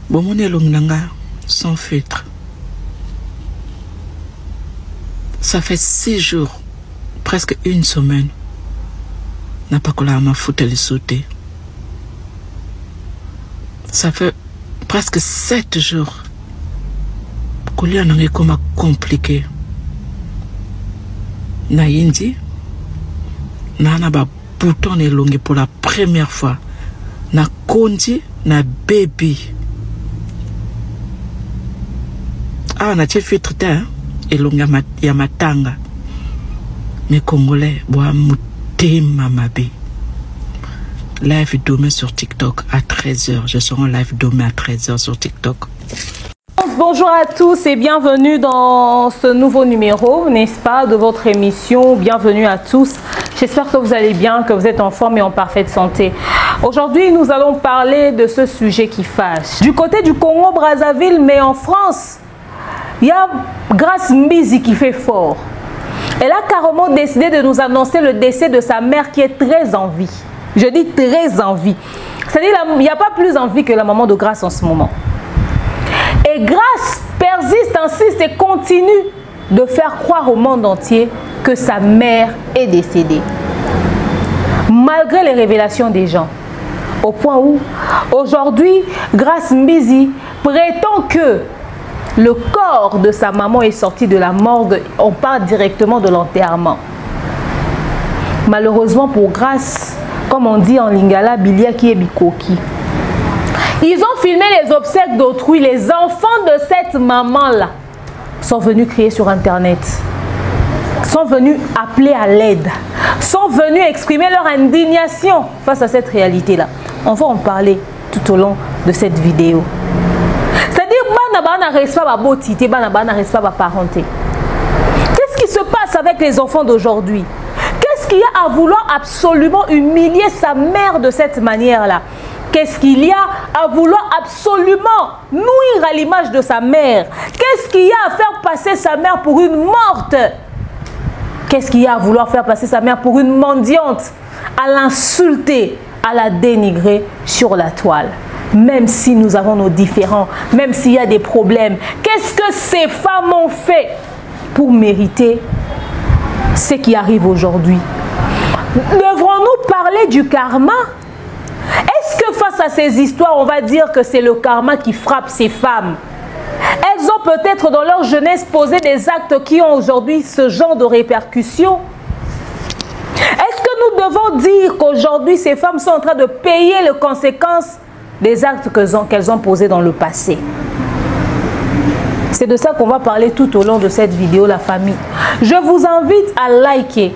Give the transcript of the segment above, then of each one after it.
Bomone longnanga sans filtre. Ça fait 6 jours, presque une semaine. N'a pas collé à ma foute les sauter. Ça fait presque 7 jours. Collier en est comme compliqué. Na indi, na ba bouton et longue pour la première fois. Na kondi, na baby. Ah, na tché filtre hein, et longue ya matanga. Mais Congolais, bois mouté mamabe. Live demain sur TikTok à 13h. Je serai en live demain à 13h sur TikTok. Bonjour à tous et bienvenue dans ce nouveau numéro, n'est-ce pas, de votre émission. Bienvenue à tous. J'espère que vous allez bien, que vous êtes en forme et en parfaite santé. Aujourd'hui, nous allons parler de ce sujet qui fâche. Du côté du Congo-Brazzaville, mais en France, il y a Grace Mbizi qui fait fort. Elle a carrément décidé de nous annoncer le décès de sa mère qui est très en vie. Je dis très en vie. C'est-à-dire qu'il n'y a pas plus en vie que la maman de Grace en ce moment. Et Grace persiste, insiste et continue de faire croire au monde entier que sa mère est décédée. Malgré les révélations des gens. Au point où, aujourd'hui, Grace Mbizi prétend que le corps de sa maman est sorti de la morgue. On parle directement de l'enterrement. Malheureusement pour Grace, comme on dit en lingala, bilia qui est bikoki. Ils ont filmé les obsèques d'autrui. Les enfants de cette maman-là sont venus crier sur Internet. Sont venus appeler à l'aide. Sont venus exprimer leur indignation face à cette réalité-là. On va en parler tout au long de cette vidéo. C'est-à-dire, bana reste pas beauté, bana reste pas parenté. Qu'est-ce qui se passe avec les enfants d'aujourd'hui? Qu'est-ce qu'il y a à vouloir absolument humilier sa mère de cette manière-là? Qu'est-ce qu'il y a à vouloir absolument nuire à l'image de sa mère? Qu'est-ce qu'il y a à faire passer sa mère pour une morte? Qu'est-ce qu'il y a à vouloir faire passer sa mère pour une mendiante? À l'insulter, à la dénigrer sur la toile. Même si nous avons nos différends, même s'il y a des problèmes, qu'est-ce que ces femmes ont fait pour mériter ce qui arrive aujourd'hui? Devrons-nous parler du karma? Est-ce que face à ces histoires, on va dire que c'est le karma qui frappe ces femmes? Elles ont peut-être dans leur jeunesse posé des actes qui ont aujourd'hui ce genre de répercussions. Est-ce que nous devons dire qu'aujourd'hui, ces femmes sont en train de payer les conséquences des actes qu'elles ont posés dans le passé? C'est de ça qu'on va parler tout au long de cette vidéo, la famille. Je vous invite à liker.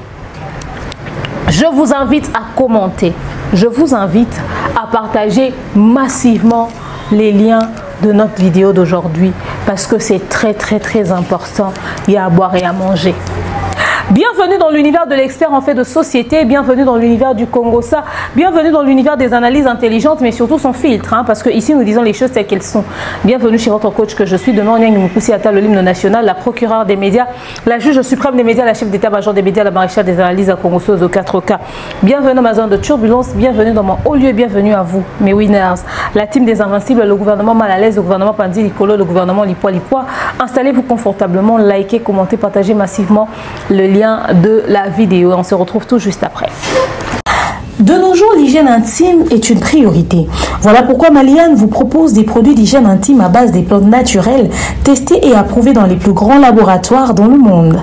Je vous invite à commenter. Je vous invite à partager massivement les liens de notre vidéo d'aujourd'hui parce que c'est très important. Il y a à boire et à manger. Bienvenue dans l'univers de l'expert en fait de société, bienvenue dans l'univers du Congossa, bienvenue dans l'univers des analyses intelligentes, mais surtout son filtre, hein, parce que ici nous disons les choses telles qu'elles sont. Bienvenue chez votre coach que je suis, demain Nyang Mukusi Ata, le l'hymne national, la procureure des médias, la juge suprême des médias, la chef d'état-major des médias, la maréchale des analyses à Congosso aux 4K. Bienvenue dans ma zone de turbulence, bienvenue dans mon haut lieu, bienvenue à vous, mes winners, la team des invincibles, le gouvernement mal à l'aise, le gouvernement Pandi Licolo, le gouvernement Lipoa. Installez-vous confortablement, likez, commentez, partagez massivement le lien de la vidéo. On se retrouve tout juste après. De nos jours, l'hygiène intime est une priorité. Voilà pourquoi Maliane vous propose des produits d'hygiène intime à base des plantes naturelles testés et approuvés dans les plus grands laboratoires dans le monde.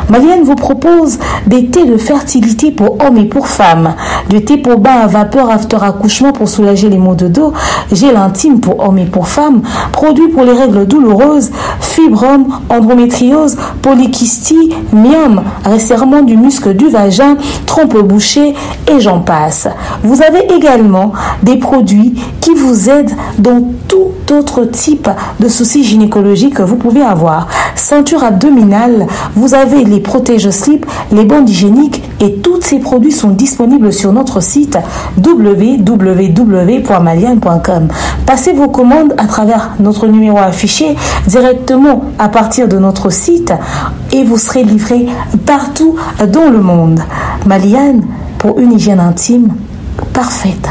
Maliane vous propose des thés de fertilité pour hommes et pour femmes, du thé pour bain à vapeur after accouchement pour soulager les maux de dos, gel intime pour hommes et pour femmes, produits pour les règles douloureuses, fibrome, endométriose, polykystie, myome, resserrement du muscle du vagin, trompe bouchée et j'en passe. Vous avez également des produits qui vous aident dans tout autre type de soucis gynécologiques que vous pouvez avoir. Ceinture abdominale, vous avez les protège-slip, les bandes hygiéniques et tous ces produits sont disponibles sur notre site www.maliane.com. Passez vos commandes à travers notre numéro affiché directement à partir de notre site et vous serez livré partout dans le monde. Maliane, pour une hygiène intime parfaite.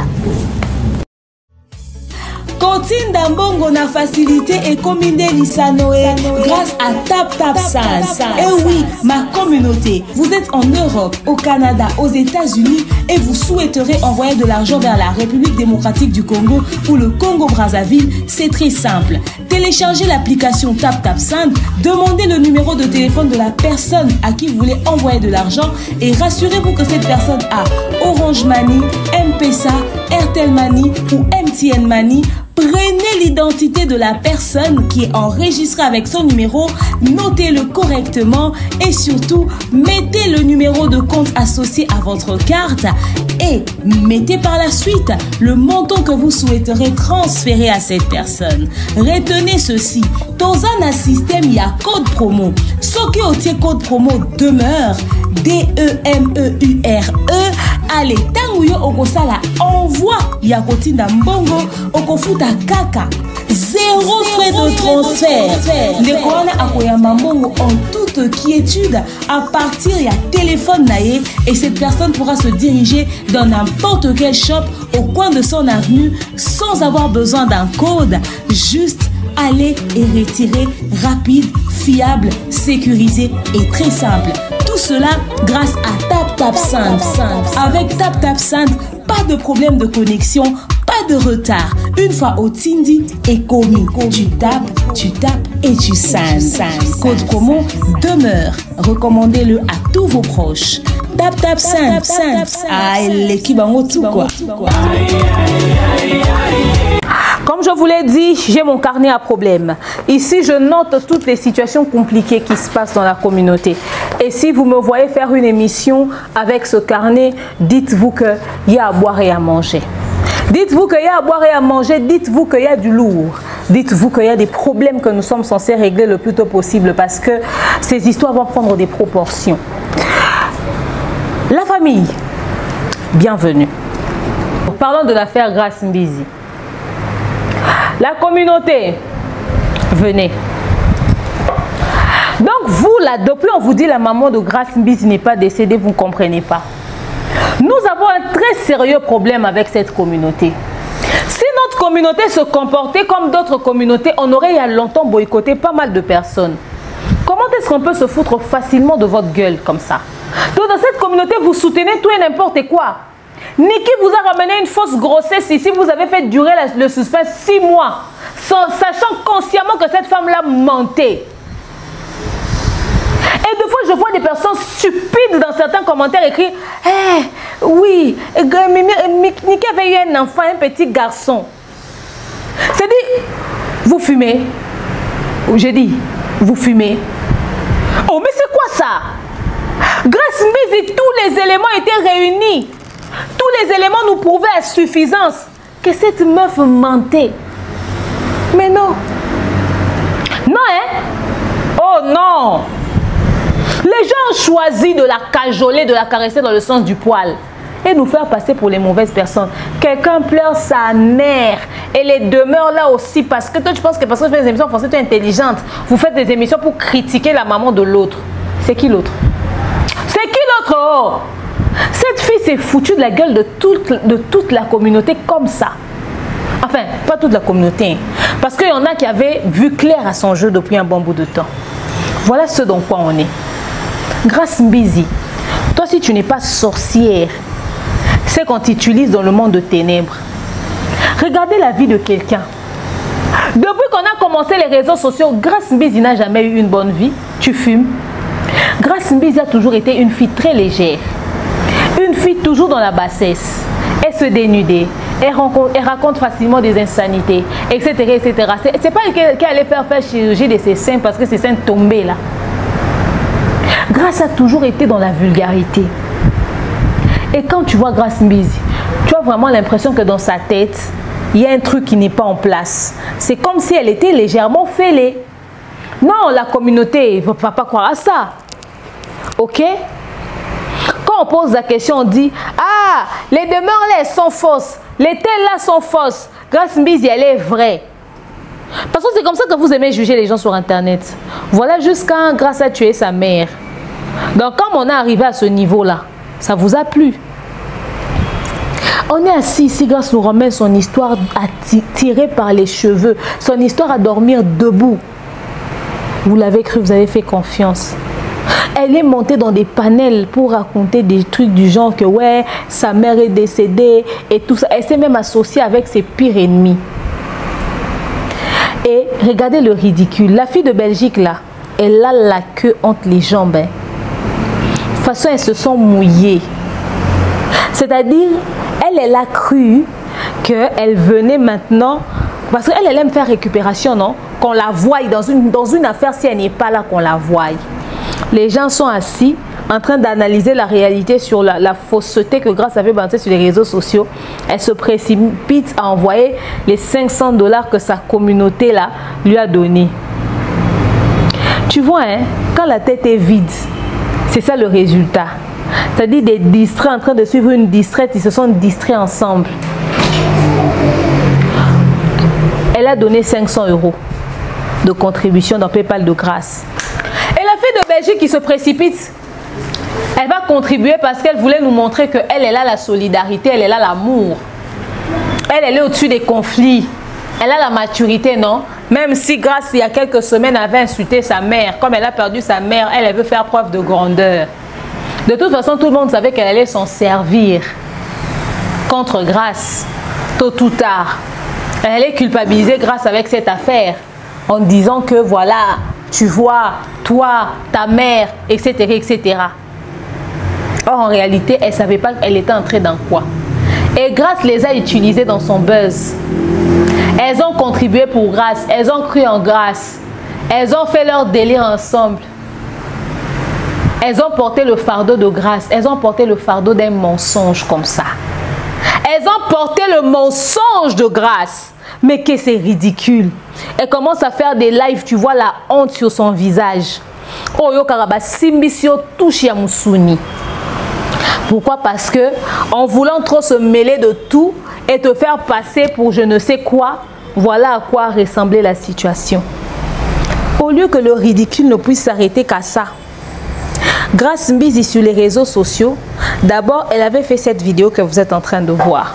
Kotinda mbongo na facilité et commandé Lissanoé grâce à TapTapSend. Et oui, ma communauté, vous êtes en Europe, au Canada, aux États-Unis et vous souhaiterez envoyer de l'argent vers la République démocratique du Congo ou le Congo-Brazzaville, c'est très simple. Téléchargez l'application TapTapSend, demandez le numéro de téléphone de la personne à qui vous voulez envoyer de l'argent et rassurez-vous que cette personne a Orange Money, M-Pesa, Airtel Money ou MTN Money. Prenez l'identité de la personne qui est enregistrée avec son numéro, notez-le correctement et surtout, mettez le numéro de compte associé à votre carte et mettez par la suite le montant que vous souhaiterez transférer à cette personne. Retenez ceci, dans un système, il y a code promo. Ce qui est code promo demeure, D-E-M-E-U-R-E. Allez, tanguyo okosala envoi ya kotinda mbongo okofuta kaka 0 frais de transfert. Le corona akoyama mbongo en toute quiétude à partir ya téléphone naé et cette personne pourra se diriger dans n'importe quel shop au coin de son avenue sans avoir besoin d'un code. Juste aller et retirer rapide, fiable, sécurisé et très simple. Tout cela grâce à TapTapSend. Avec TapTapSend, pas de problème de connexion, pas de retard. Une fois au Tindi et commis, tu tapes et tu sends. Code promo demeure. Recommandez-le à tous vos proches. TapTapSend. Ah, l'équipe en haut tout quoi. Comme je vous l'ai dit, j'ai mon carnet à problème. Ici, je note toutes les situations compliquées qui se passent dans la communauté. Et si vous me voyez faire une émission avec ce carnet, dites-vous qu'il y a à boire et à manger. Dites-vous qu'il y a à boire et à manger, dites-vous qu'il y a du lourd. Dites-vous qu'il y a des problèmes que nous sommes censés régler le plus tôt possible parce que ces histoires vont prendre des proportions. La famille, bienvenue. Parlons de l'affaire Grace Mbizi. La communauté, venez. Donc vous, là, depuis on vous dit la maman de Grace Mbizi n'est pas décédée, vous ne comprenez pas. Nous avons un très sérieux problème avec cette communauté. Si notre communauté se comportait comme d'autres communautés, on aurait il y a longtemps boycotté pas mal de personnes. Comment est-ce qu'on peut se foutre facilement de votre gueule comme ça? Donc dans cette communauté, vous soutenez tout et n'importe quoi. Niki vous a ramené une fausse grossesse ici, vous avez fait durer le suspense 6 mois, sachant consciemment que cette femme-là mentait. Et des fois, je vois des personnes stupides dans certains commentaires écrire oui, Niki avait eu un enfant, un petit garçon. C'est-à-dire, vous fumez. J'ai dit, vous fumez. Oh, mais c'est quoi ça? Grace Mbizi, tous les éléments étaient réunis. Tous les éléments nous prouvaient à suffisance que cette meuf mentait. Mais non. Non, hein? Oh non. Les gens ont choisi de la cajoler, de la caresser dans le sens du poil et nous faire passer pour les mauvaises personnes. Quelqu'un pleure sa mère et les demeure là aussi parce que toi tu penses que parce que tu fais des émissions en français tu es intelligente. Vous faites des émissions pour critiquer la maman de l'autre. C'est qui l'autre? C'est qui l'autre? Oh! Cette fille s'est foutue de la gueule de toute la communauté comme ça. Enfin, pas toute la communauté. Parce qu'il y en a qui avaient vu clair à son jeu depuis un bon bout de temps. Voilà ce dont quoi on est. Grace Mbizi, toi si tu n'es pas sorcière, c'est qu'on t'utilise dans le monde de ténèbres. Regardez la vie de quelqu'un. Depuis qu'on a commencé les réseaux sociaux, Grace Mbizi n'a jamais eu une bonne vie. Tu fumes. Grace Mbizi a toujours été une fille très légère. Une fille toujours dans la bassesse. Elle se dénudait. Elle raconte facilement des insanités, etc. etc. C'est pas qu'elle allait faire chirurgie de ses seins parce que ses seins tombaient là. Grace a toujours été dans la vulgarité. Et quand tu vois Grace Mbizi, tu as vraiment l'impression que dans sa tête, il y a un truc qui n'est pas en place. C'est comme si elle était légèrement fêlée. Non, la communauté ne va pas croire à ça. Ok? Quand on pose la question, on dit « Ah, les demeures là, elles sont fausses. Les telles là sont fausses. Grace Mbizi, elle est vraie. » Parce que c'est comme ça que vous aimez juger les gens sur Internet. Voilà jusqu'à Grace a tué sa mère. Donc, comme on est arrivé à ce niveau-là, ça vous a plu. On est assis ici, Grâce nous ramène son histoire tirée par les cheveux, son histoire à dormir debout. Vous l'avez cru, vous avez fait confiance. Elle est montée dans des panels pour raconter des trucs du genre que ouais, sa mère est décédée et tout ça. Elle s'est même associée avec ses pires ennemis. Et regardez le ridicule. La fille de Belgique là, elle a la queue entre les jambes. De toute façon, elles se sont mouillées. C'est-à-dire, elle a cru qu'elle venait maintenant, parce qu'elle aime faire récupération, non? Qu'on la voie dans une affaire, si elle n'est pas là, qu'on la voie. Les gens sont assis en train d'analyser la réalité sur la fausseté que Grâce avait balancée sur les réseaux sociaux. Elle se précipite à envoyer les 500 $ que sa communauté là lui a donné. Tu vois, hein, quand la tête est vide, c'est ça le résultat. C'est-à-dire des distraits en train de suivre une distraite, ils se sont distraits ensemble. Elle a donné 500 € de contribution dans PayPal de Grâce. Et la fille de Belgique qui se précipite, elle va contribuer parce qu'elle voulait nous montrer qu'elle est a la solidarité, elle est là l'amour. Elle est au-dessus des conflits. Elle a la maturité, non? Même si Grâce, il y a quelques semaines, avait insulté sa mère, comme elle a perdu sa mère, elle veut faire preuve de grandeur. De toute façon, tout le monde savait qu'elle allait s'en servir contre Grâce, tôt ou tard. Elle allait culpabiliser Grâce avec cette affaire, en disant que voilà, tu vois, toi, ta mère, etc., etc. Or, en réalité, elle ne savait pas qu'elle était entrée dans quoi. Et Grâce les a utilisés dans son buzz. Elles ont contribué pour Grâce, elles ont cru en Grâce. Elles ont fait leur délire ensemble. Elles ont porté le fardeau de Grâce. Elles ont porté le fardeau d'un mensonge comme ça. Elles ont porté le mensonge de Grâce. Mais que c'est ridicule. Elle commence à faire des lives, tu vois la honte sur son visage. Oh yo karaba simbisio touche ya musuni. Pourquoi? Parce que en voulant trop se mêler de tout et te faire passer pour je ne sais quoi, voilà à quoi ressemblait la situation. Au lieu que le ridicule ne puisse s'arrêter qu'à ça, Grâce Mbizi sur les réseaux sociaux, d'abord elle avait fait cette vidéo que vous êtes en train de voir.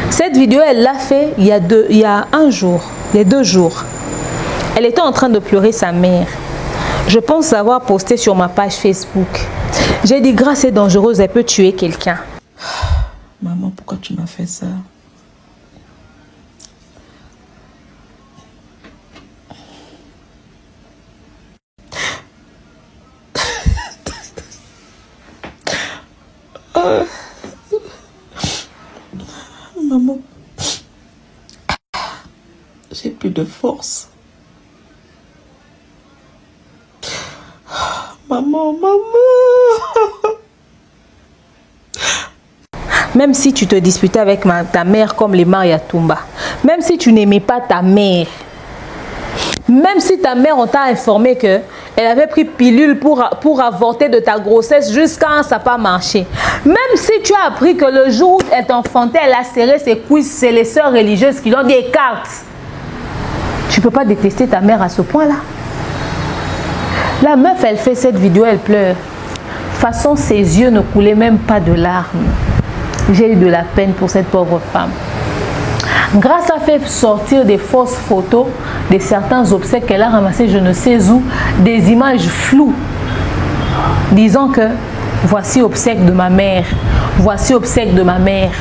Cette vidéo, elle l'a fait il y a 2 jours. Elle était en train de pleurer sa mère. Je pense avoir posté sur ma page Facebook. J'ai dit, Grâce est dangereuse, elle peut tuer quelqu'un. Maman, pourquoi tu m'as fait ça? Maman, j'ai plus de force. Maman. Même si tu te disputais avec ta mère comme les Maria Tumba, même si tu n'aimais pas ta mère, même si ta mère, on t'a informé que elle avait pris pilule pour avorter de ta grossesse jusqu'à ça n'a pas marché. Même si tu as appris que le jour où elle t'enfantait, elle a serré ses cuisses, c'est les sœurs religieuses qui l'ont dit écarte. Tu ne peux pas détester ta mère à ce point-là. La meuf, elle fait cette vidéo, elle pleure. De toute façon, ses yeux ne coulaient même pas de larmes. J'ai eu de la peine pour cette pauvre femme. Grâce à fait sortir des fausses photos de certains obsèques qu'elle a ramassés, je ne sais où, des images floues, disant que voici obsèque de ma mère, voici obsèque de ma mère.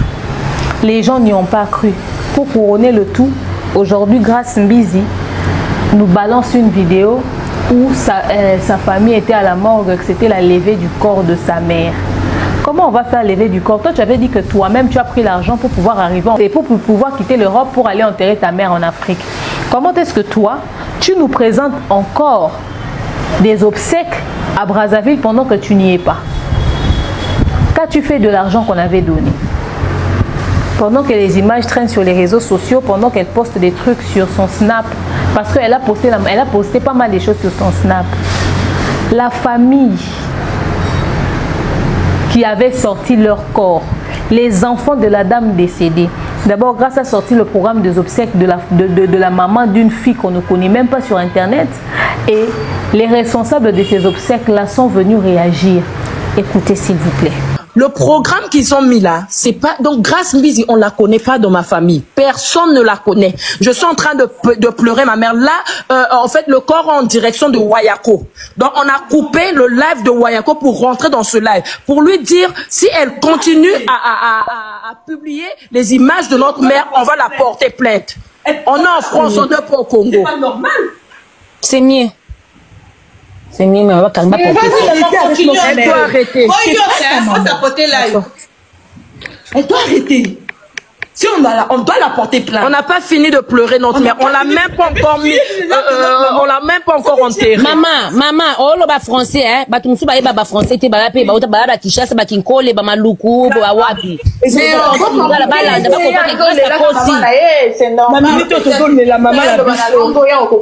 Les gens n'y ont pas cru. Pour couronner le tout, aujourd'hui, Grâce Mbizi nous balance une vidéo où sa famille était à la morgue, que c'était la levée du corps de sa mère. Comment on va faire lever du corps? Toi, tu avais dit que toi-même, tu as pris l'argent pour pouvoir arriver et pour pouvoir quitter l'Europe pour aller enterrer ta mère en Afrique. Comment est-ce que toi, tu nous présentes encore des obsèques à Brazzaville pendant que tu n'y es pas? Qu'as-tu fait de l'argent qu'on avait donné? Pendant que les images traînent sur les réseaux sociaux, pendant qu'elle poste des trucs sur son Snap, parce qu'elle a posté pas mal de choses sur son Snap. La famille qui avait sorti leur corps, les enfants de la dame décédée. D'abord, Grâce a sorti le programme des obsèques de la maman d'une fille qu'on ne connaît même pas sur Internet. Et les responsables de ces obsèques-là sont venus réagir. Écoutez, s'il vous plaît. Le programme qu'ils ont mis là, c'est pas... Donc, Grace Mbisi, on la connaît pas dans ma famille. Personne ne la connaît. Je suis en train de pleurer ma mère. Là, en fait, le corps est en direction de Wayako. Donc, on a coupé le live de Wayako pour rentrer dans ce live. Pour lui dire, si elle continue à publier les images de notre mère, on va la porter plainte. On est en France, on n'est pas au Congo. C'est pas normal. C'est mieux. C'est mieux, mais on va quand même pas porter. Elle doit arrêter. Elle doit arrêter. Si on doit la porter plainte. On n'a pas fini de pleurer notre mère. On l'a même pas encore mis. On l'a même pas encore enterré. Maman, oh le bas français, hein. Batumsu ba eba ba français te ba pe ba uta ba Kishasa ba kinkole ba maluku ba wapi. C'est normal. La maman la biso.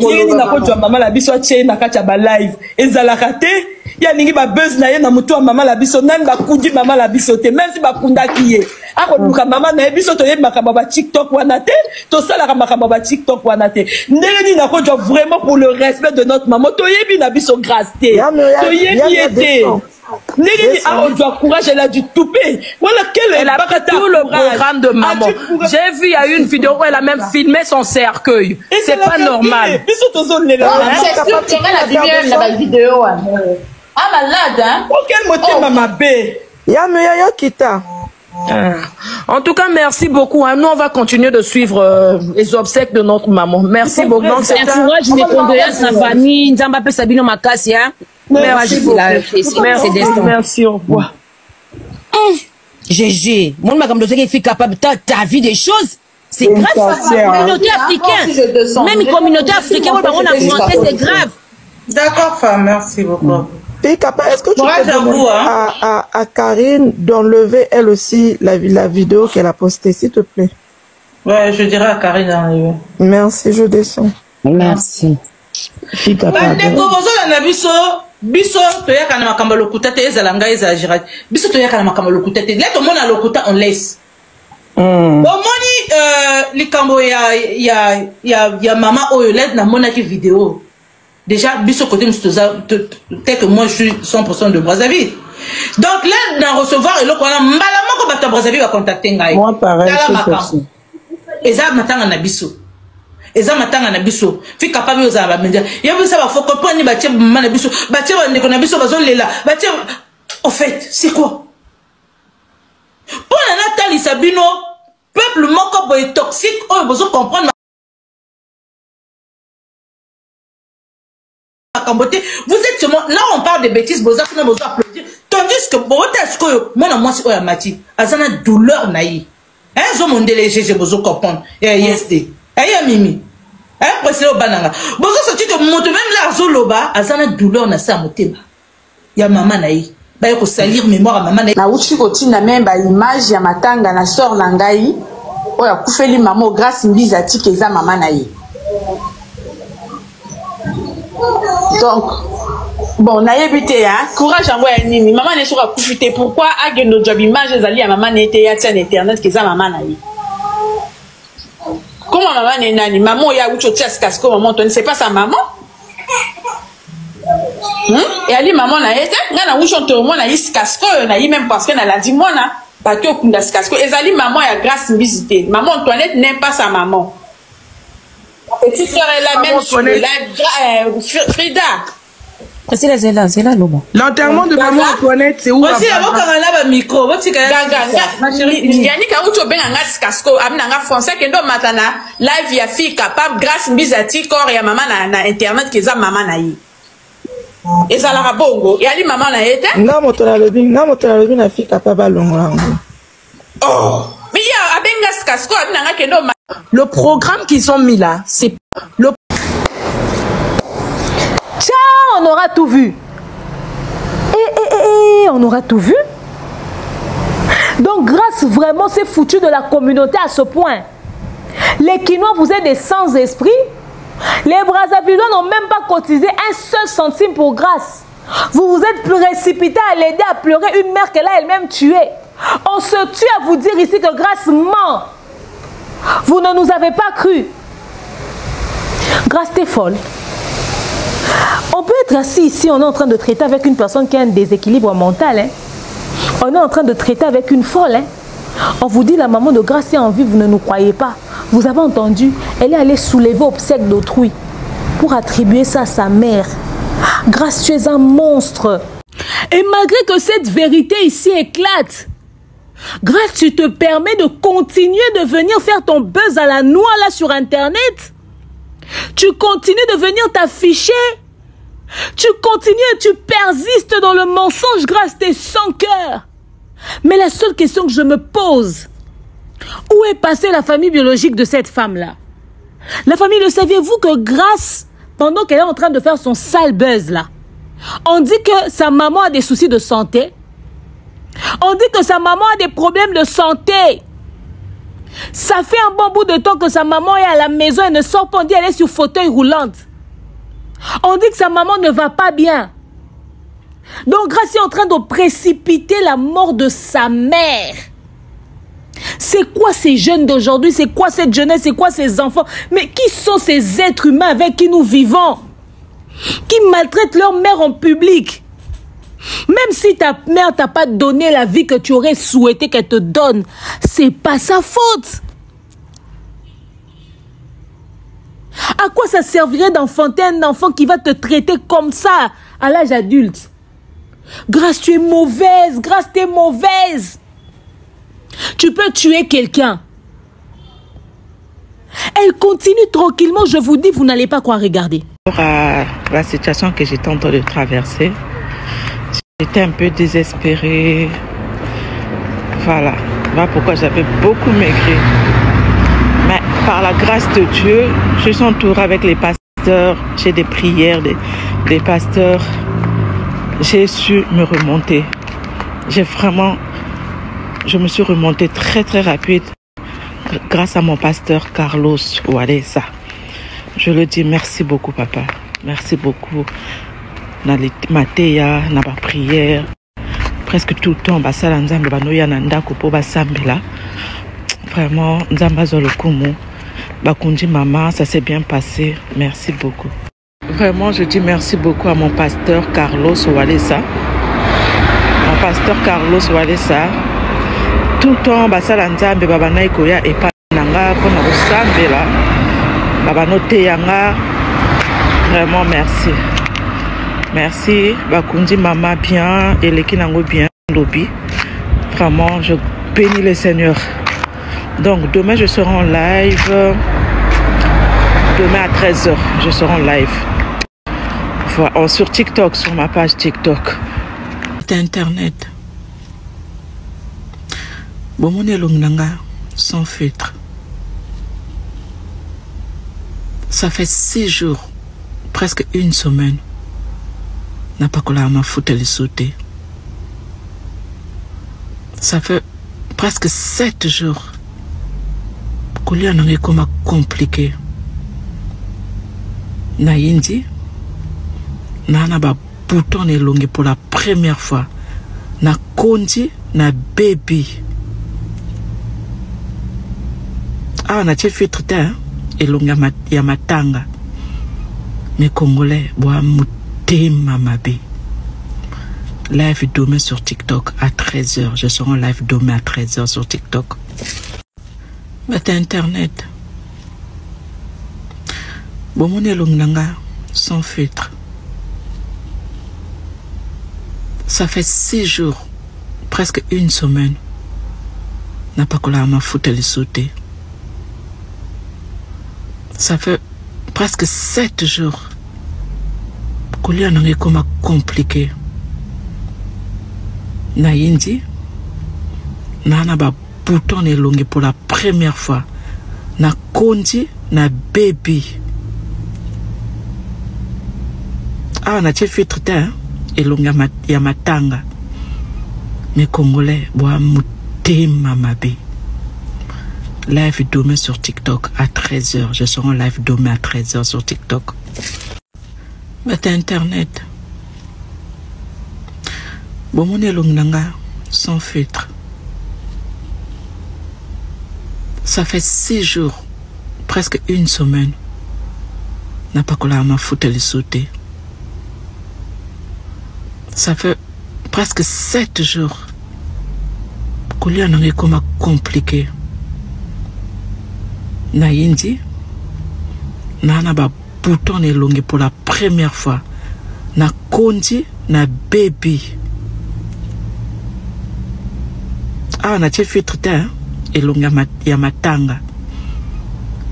Yini na ko maman la biso tche na kacha ba live. Ezala raté. Ya ningi ba buzz na ye na mutu maman la biso nan ba kundi maman la biso te même si ba kunda kiye. Ako luka maman na biso to ye makaba ba TikTok wana te to sala ka makaba ba TikTok wana te. Ndeli na ko vraiment pour le respect de notre maman to yebi na biso grâce te. To yebi été. Ndeli on doit courage, elle a du toupé. Voilà quel est tout le programme de maman. J'ai vu il y a une vidéo où elle a même filmé son cercueil. C'est pas normal. C'est sûr que la vidéo. Ah malade hein. Quel motif maman B. Ya kita. En tout cas, merci beaucoup. Nous, on va continuer de suivre les obsèques de notre maman. Merci beaucoup. Donc, c'est un courage, mes condoléances à la famille. Nzamba pe Sabino Makasia. Merci beaucoup. Merci. Au revoir. GG. Moi, ma comme qui est capable, t'as vu des choses. C'est grave. Communauté africaine. Même une communauté africaine, on a français, c'est grave. D'accord, femme. Merci beaucoup. Est-ce que tu peux demander à Karine d'enlever elle aussi la vidéo qu'elle a postée, s'il te plaît? Ouais, je dirais à Karine d'enlever. Merci, je descends. Merci. Biso toyaka na makambo lokuta te ezala ngai ezagera biso toyaka na makambo lokuta te là to mona lokuta on laisse omoni likambo ya mama oyo là na mona ki vidéo déjà biso côté mustoza tel que moi je suis 100% de Brazzaville donc là na recevoir et lokona mbala moko bato Brazzaville va contacter ngai moi pareil c'est eza matanga na biso eza matanga na biso fi capable oza ba mendia ya biso ba foko poni ba tie mama na biso ba tie ba ndeko na biso bazo lela ba tie en fait c'est quoi pour la Nathalie Sabino peuple moko boy toxique oh besoin comprendre vous êtes seulement là on parle de bêtises besoin que besoin applaudir tandis que bon est-ce que moi na moi c'est oya mati azana douleur naï hein zo mondele j'ai besoin comprendre YSD aïe mimi hein précédé au bananga bozo sorti que moto même là zoloba azana douleur na sa motema ya maman naï ba ko salir mémoire maman naï na uchi ko tinda même ba image ya matanga na sort na ngai oya kufeli maman grâce mbiza tike za maman naï donc bon nayebi te hein courage en moi nini maman ne sera kufite pourquoi agendo job image ezali ya maman n'était ya tien internet que za maman naï. Comment maman n'est nani? Maman ya ucho ties casco maman toi c'est pas sa maman. Et ali maman na été ngana ucho to mo na is casco na yi même parce que na la dit moi na pas que kunda casco ezali maman ya grâce visiter. Maman Antoinette n'est pas sa maman. Petite sœur est la même sur la Frida. C'est là lobo. L'enterrement de maman Antoinette c'est où? Voici la boka na ba micro, voici ka ma chérie, yani ka ucho benga ngas casco amna nga français kendo matana live ya fille capable grâce mbizati corps ya maman na internet keza maman na yi. Ezala ka bongo, yani maman na yete? Na moto la lobi na fille capable longola. Oh, mais ya abenga casco amna nga kendo. Le programme qu'ils ont mis là, c'est le Ciao, on aura tout vu. On aura tout vu. Donc, grâce vraiment, c'est foutu de la communauté à ce point. Les Quinois, vous êtes des sans-esprit. Les Brazzavillois n'ont même pas cotisé un seul centime pour grâce. Vous vous êtes précipité à l'aider à pleurer une mère qu'elle a elle-même tuée. On se tue à vous dire ici que grâce ment. Vous ne nous avez pas cru. Grâce, t'es folle. On peut être assis ici, on est en train de traiter avec une personne qui a un déséquilibre mental. Hein. On est en train de traiter avec une folle. Hein? On vous dit la maman de Grâce est en vie, vous ne nous croyez pas. Vous avez entendu, elle est allée soulever obsèques d'autrui pour attribuer ça à sa mère. Grâce, tu es un monstre. Et malgré que cette vérité ici éclate, Grâce, tu te permets de continuer de venir faire ton buzz à la noix là sur Internet. Tu continues de venir t'afficher. Tu continues et tu persistes dans le mensonge. Grâce, t'es sans cœur. Mais la seule question que je me pose, où est passée la famille biologique de cette femme-là? La famille, le saviez-vous que Grâce, pendant qu'elle est en train de faire son sale buzz là, on dit que sa maman a des soucis de santé. On dit que sa maman a des problèmes de santé. Ça fait un bon bout de temps que sa maman est à la maison, elle ne sort pas, on dit qu'elle est sur fauteuil roulante. On dit que sa maman ne va pas bien. Donc Grâce est en train de précipiter la mort de sa mère. C'est quoi ces jeunes d'aujourd'hui? C'est quoi cette jeunesse? C'est quoi ces enfants? Mais qui sont ces êtres humains avec qui nous vivons? Qui maltraitent leur mère en public? Même si ta mère t'a pas donné la vie que tu aurais souhaité qu'elle te donne, c'est pas sa faute. À quoi ça servirait d'enfanter un enfant qui va te traiter comme ça à l'âge adulte? Grâce, tu es mauvaise. Grâce, tu es mauvaise. Tu peux tuer quelqu'un. Elle continue tranquillement, je vous dis, vous n'allez pas quoi regarder. À la situation que j'étais en train de traverser, j'étais un peu désespérée. Voilà pourquoi j'avais beaucoup maigri. Mais par la grâce de Dieu, je suis entourée avec les pasteurs, j'ai des prières des pasteurs. J'ai su me remonter. Je me suis remontée très rapide grâce à mon pasteur Carlos Walesa. Je le dis merci beaucoup papa. Merci beaucoup. Dans les matéa, dans la prière, presque tout le temps, basala nzambe banoya nanda kupo basambela. Vraiment, nzamba zolokumu. Bakundi maman, ça s'est bien passé. Merci beaucoup. Vraiment, je dis merci beaucoup à mon pasteur Carlos Walesa. Mon pasteur Carlos Walesa. Tout le temps, basala nzambe babana ikoya epa nanga pona kosambela. Babano teyanga. Vraiment, merci. Merci. Bakundi maman bien. Et les kinango bien. Lobby. Vraiment, je bénis le Seigneur. Donc, demain, je serai en live. Demain à 13h, je serai en live. Voilà, sur TikTok, sur ma page TikTok. Internet. Bomone Longnanga, sans filtre. Ça fait 6 jours, presque une semaine. N'a pas collé à ma foute les sauter. Ça fait presque 7 jours. Collé à n'en comme compliqué. Na indi. Nana ba bouton elongi pour la première fois. Na kondi na baby. Ah, na filtre hein? Elongi ya matanga. Mais Congolais, bois mutema mabe. Live demain sur TikTok à 13h. Je serai en live demain à 13h sur TikTok. Mais Internet. Bomone Longnanga sans filtre. Ça fait 6 jours, presque une semaine. N'a pas collé à ma foute les sauter. Ça fait presque 7 jours. Collé en anglais comme compliqué. Na indi. Nana ba bouton elongi pour la première fois. Na kondi na baby. Ah, na filtre hein? Elonga ya matanga. Mais Congolais, bois mutema mabe. Live demain sur TikTok à 13h. Je serai en live demain à 13h sur TikTok. Mais Internet. Bomone Longnanga sans filtre. Ça fait 6 jours, presque une semaine. N'a pas collé à ma foute les sauter. Ça fait presque 7 jours. kolia nange koma compliqué na yindi nana ba bouton elongi pour la première fois na kondi na baby na tie filtre te elongi ya matanga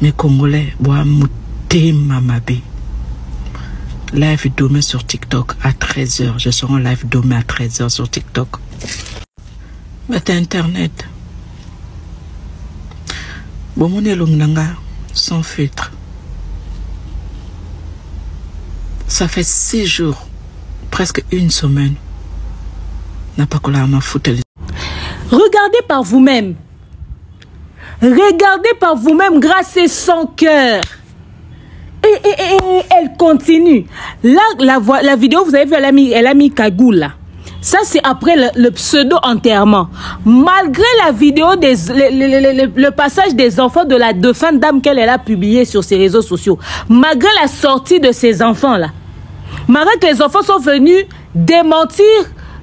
mais congolais boa mutema mabe. Live demain sur TikTok à 13h. Je serai en live demain à 13h sur TikTok. Mais internet. Bon, mon elongnanga sans filtre. Ça fait 6 jours, presque une semaine. N'a pas collé à ma foute. Regardez par vous-même. Regardez par vous-même grâce à son cœur. Et elle continue. Là, la vidéo, vous avez vu, elle a mis cagoule là. Ça, c'est après le pseudo-enterrement. Malgré la vidéo, le passage des enfants de la défunte dame qu'elle a publié sur ses réseaux sociaux, malgré la sortie de ces enfants-là, malgré que les enfants sont venus démentir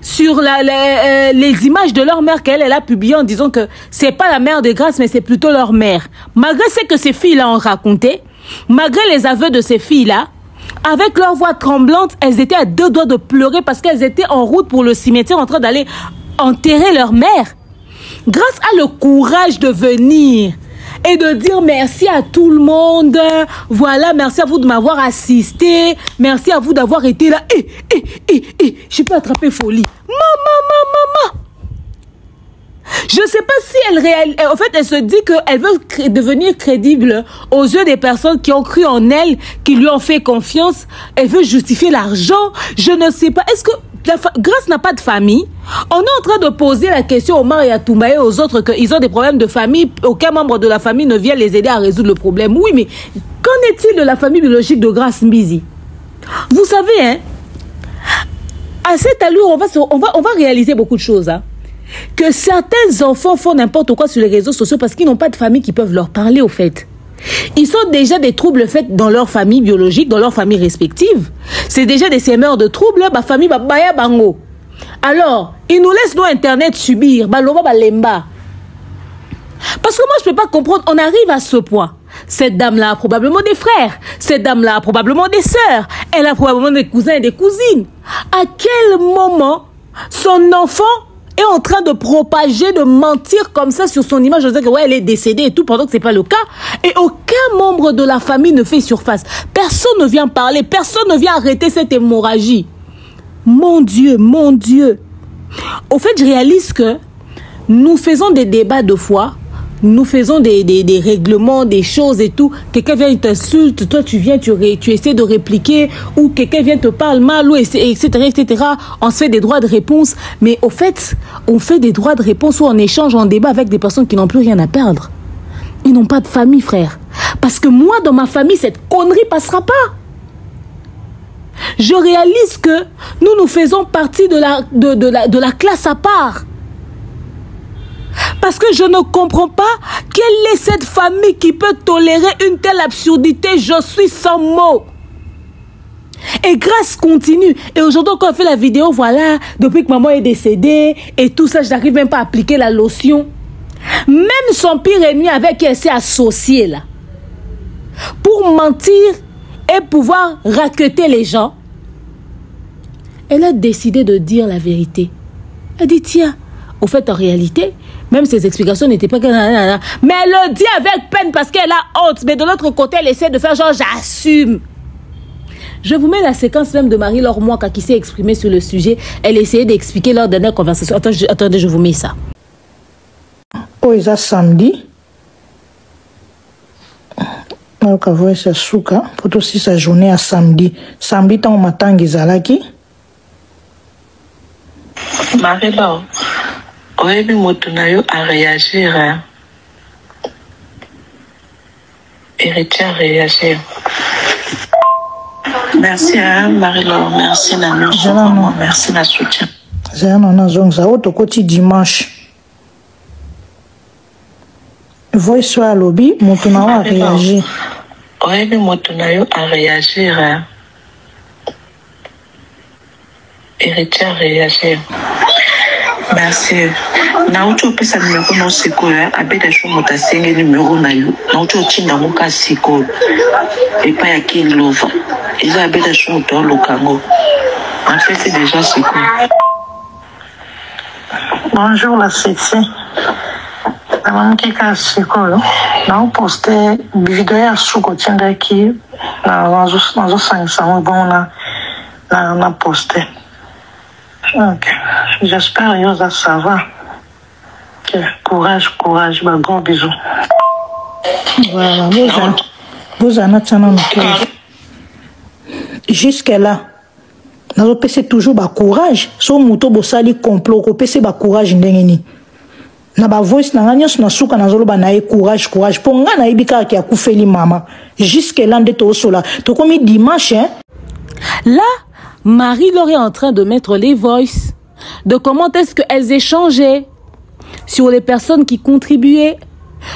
sur les images de leur mère qu'elle a publiées en disant que c'est pas la mère de Grâce, mais c'est plutôt leur mère. Malgré ce que ces filles-là ont raconté, malgré les aveux de ces filles-là, avec leur voix tremblante, elles étaient à 2 doigts de pleurer parce qu'elles étaient en route pour le cimetière en train d'aller enterrer leur mère. Grâce à le courage de venir et de dire merci à tout le monde, voilà, merci à vous de m'avoir assisté, merci à vous d'avoir été là. Je peux attraper folie. Maman. Je ne sais pas si en fait, elle se dit qu'elle veut devenir crédible aux yeux des personnes qui ont cru en elle, qui lui ont fait confiance. Elle veut justifier l'argent. Je ne sais pas. Est-ce que Grâce n'a pas de famille? On est en train de poser la question aux Omar et à Toumba et aux autres qu'ils ont des problèmes de famille. Aucun membre de la famille ne vient les aider à résoudre le problème. Oui, mais qu'en est-il de la famille biologique de Grâce Mbizi? Vous savez, hein, à cette allure, on va réaliser beaucoup de choses, hein. Que certains enfants font n'importe quoi sur les réseaux sociaux parce qu'ils n'ont pas de famille qui peuvent leur parler au fait. Ils sont déjà des troubles faits dans leur famille biologique, dans leur famille respective. C'est déjà des sémeurs de troubles, ma famille baya bango. Alors, ils nous laissent nos internet subir, baloba balemba. Parce que moi je peux pas comprendre, on arrive à ce point. Cette dame-là a probablement des frères, cette dame-là a probablement des sœurs, elle a probablement des cousins et des cousines. À quel moment son enfant est en train de propager, de mentir comme ça sur son image, en disant que ouais, elle est décédée et tout, pendant que c'est pas le cas, et aucun membre de la famille ne fait surface. Personne ne vient parler, personne ne vient arrêter cette hémorragie. Mon Dieu, mon Dieu. Au fait, je réalise que nous faisons des débats de foi, nous faisons des règlements, des choses et tout. Quelqu'un vient, il t'insulte, toi tu viens, tu essaies de répliquer, ou quelqu'un vient te parle mal, ou etc., etc. On se fait des droits de réponse. Mais au fait, on fait des droits de réponse où on échange, en débat avec des personnes qui n'ont plus rien à perdre. Ils n'ont pas de famille, frère. Parce que moi, dans ma famille, cette connerie passera pas. Je réalise que nous faisons partie de la classe à part. Parce que je ne comprends pas quelle est cette famille qui peut tolérer une telle absurdité. Je suis sans mots. Et Grâce continue. Et aujourd'hui, quand on fait la vidéo, voilà, depuis que maman est décédée et tout ça, je n'arrive même pas à appliquer la lotion. Même son pire ennemi avec qui elle s'est associée là, pour mentir et pouvoir racketter les gens, elle a décidé de dire la vérité. Elle dit, tiens, au fait, en réalité, même ses explications n'étaient pas... Mais elle le dit avec peine parce qu'elle a honte. Mais de l'autre côté, elle essaie de faire genre, j'assume. Je vous mets la séquence même de Marie-Laure Mwaka qui s'est exprimée sur le sujet. Elle essayait d'expliquer leur dernière conversation. Attendez, je vous mets ça. Oh, ils ont samedi. Donc, avoir ce souka. Pour aussi sa journée à samedi. Samedi, tant matin, Gizalaki. Marie-Laure. Oyebi motunayo à réagir. Hein? Héritier à réagir. Merci hein, Marie-Laure. Merci Nano. Merci na soutien. J'ai un an zonza auto côté dimanche. Voice soit lobby, motunayo à réagir. Oyebi motunayo à réagir. Hein? Héritier à réagir. Merci. Nauti opesa numéro no siko ya abeda sho motasenge numéro na yo. Nauti otinda moka siko. Et pas ya King Love. Ils abeda sho moto lokango. En fait c'est déjà siko. Bonjour la sexy. Maman kika siko. Na poste vidéo ya suko tianga ki na nazo sangisa bon na poste. Ok, j'espère que ça va. Okay. Courage, courage, bah, gros bisous. Voilà, vous en êtes jusqu'à là. Nous avons toujours bah, courage. So muto bosali complot, ko pese ba courage ndengeni. Na ba voice na nganyos na suka na zolo ba na courage, courage. Ponga na ibika ki akufeli mama. Jusqu'à là ndeto sola. To komi dimanche hein. Là Marie-Laure est en train de mettre les voices de comment est-ce qu'elles échangeaient sur les personnes qui contribuaient.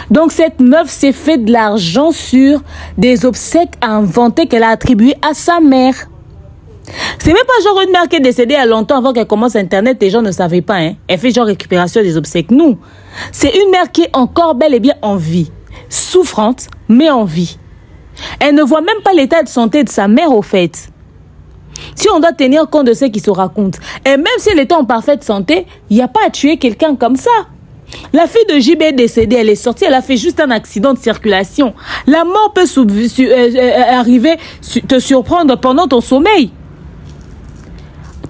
Donc cette meuf s'est fait de l'argent sur des obsèques inventées qu'elle a attribuées à sa mère. C'est même pas genre une mère qui est décédée à longtemps avant qu'elle commence Internet, les gens ne savaient pas. Hein. Elle fait genre récupération des obsèques. Non, c'est une mère qui est encore bel et bien en vie, souffrante, mais en vie. Elle ne voit même pas l'état de santé de sa mère au fait. Si on doit tenir compte de ce qui se raconte, et même si elle était en parfaite santé, il n'y a pas à tuer quelqu'un comme ça. La fille de JB est décédée, elle est sortie, elle a fait juste un accident de circulation. La mort peut arriver, te surprendre pendant ton sommeil.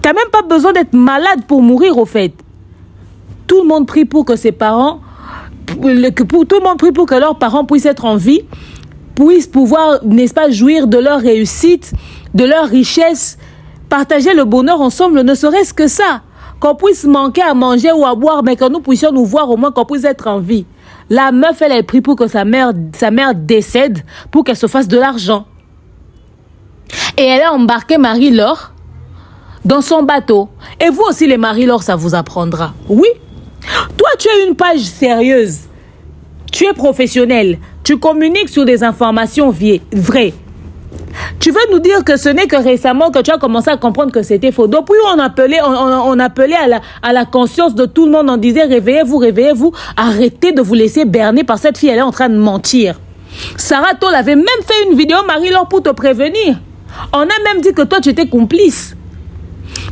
Tu n'as même pas besoin d'être malade pour mourir au fait. Tout le monde prie pour que ses parents, tout le monde prie pour que leurs parents puissent être en vie, puissent pouvoir, n'est-ce pas, jouir de leur réussite, de leur richesse, partager le bonheur ensemble, ne serait-ce que ça. Qu'on puisse manquer à manger ou à boire, mais que nous puissions nous voir au moins, qu'on puisse être en vie. La meuf, elle a pris pour que sa mère décède, pour qu'elle se fasse de l'argent. Et elle a embarqué Marie-Laure dans son bateau. Et vous aussi, les Marie-Laure, ça vous apprendra. Oui. Toi, tu as une page sérieuse. Tu es professionnel. Tu communiques sur des informations vraies. Tu veux nous dire que ce n'est que récemment que tu as commencé à comprendre que c'était faux. Depuis on appelait à la conscience de tout le monde, on disait réveillez-vous, réveillez-vous, arrêtez de vous laisser berner par cette fille, elle est en train de mentir. Sarah Tol avait même fait une vidéo Marie-Laure pour te prévenir. On a même dit que toi tu étais complice.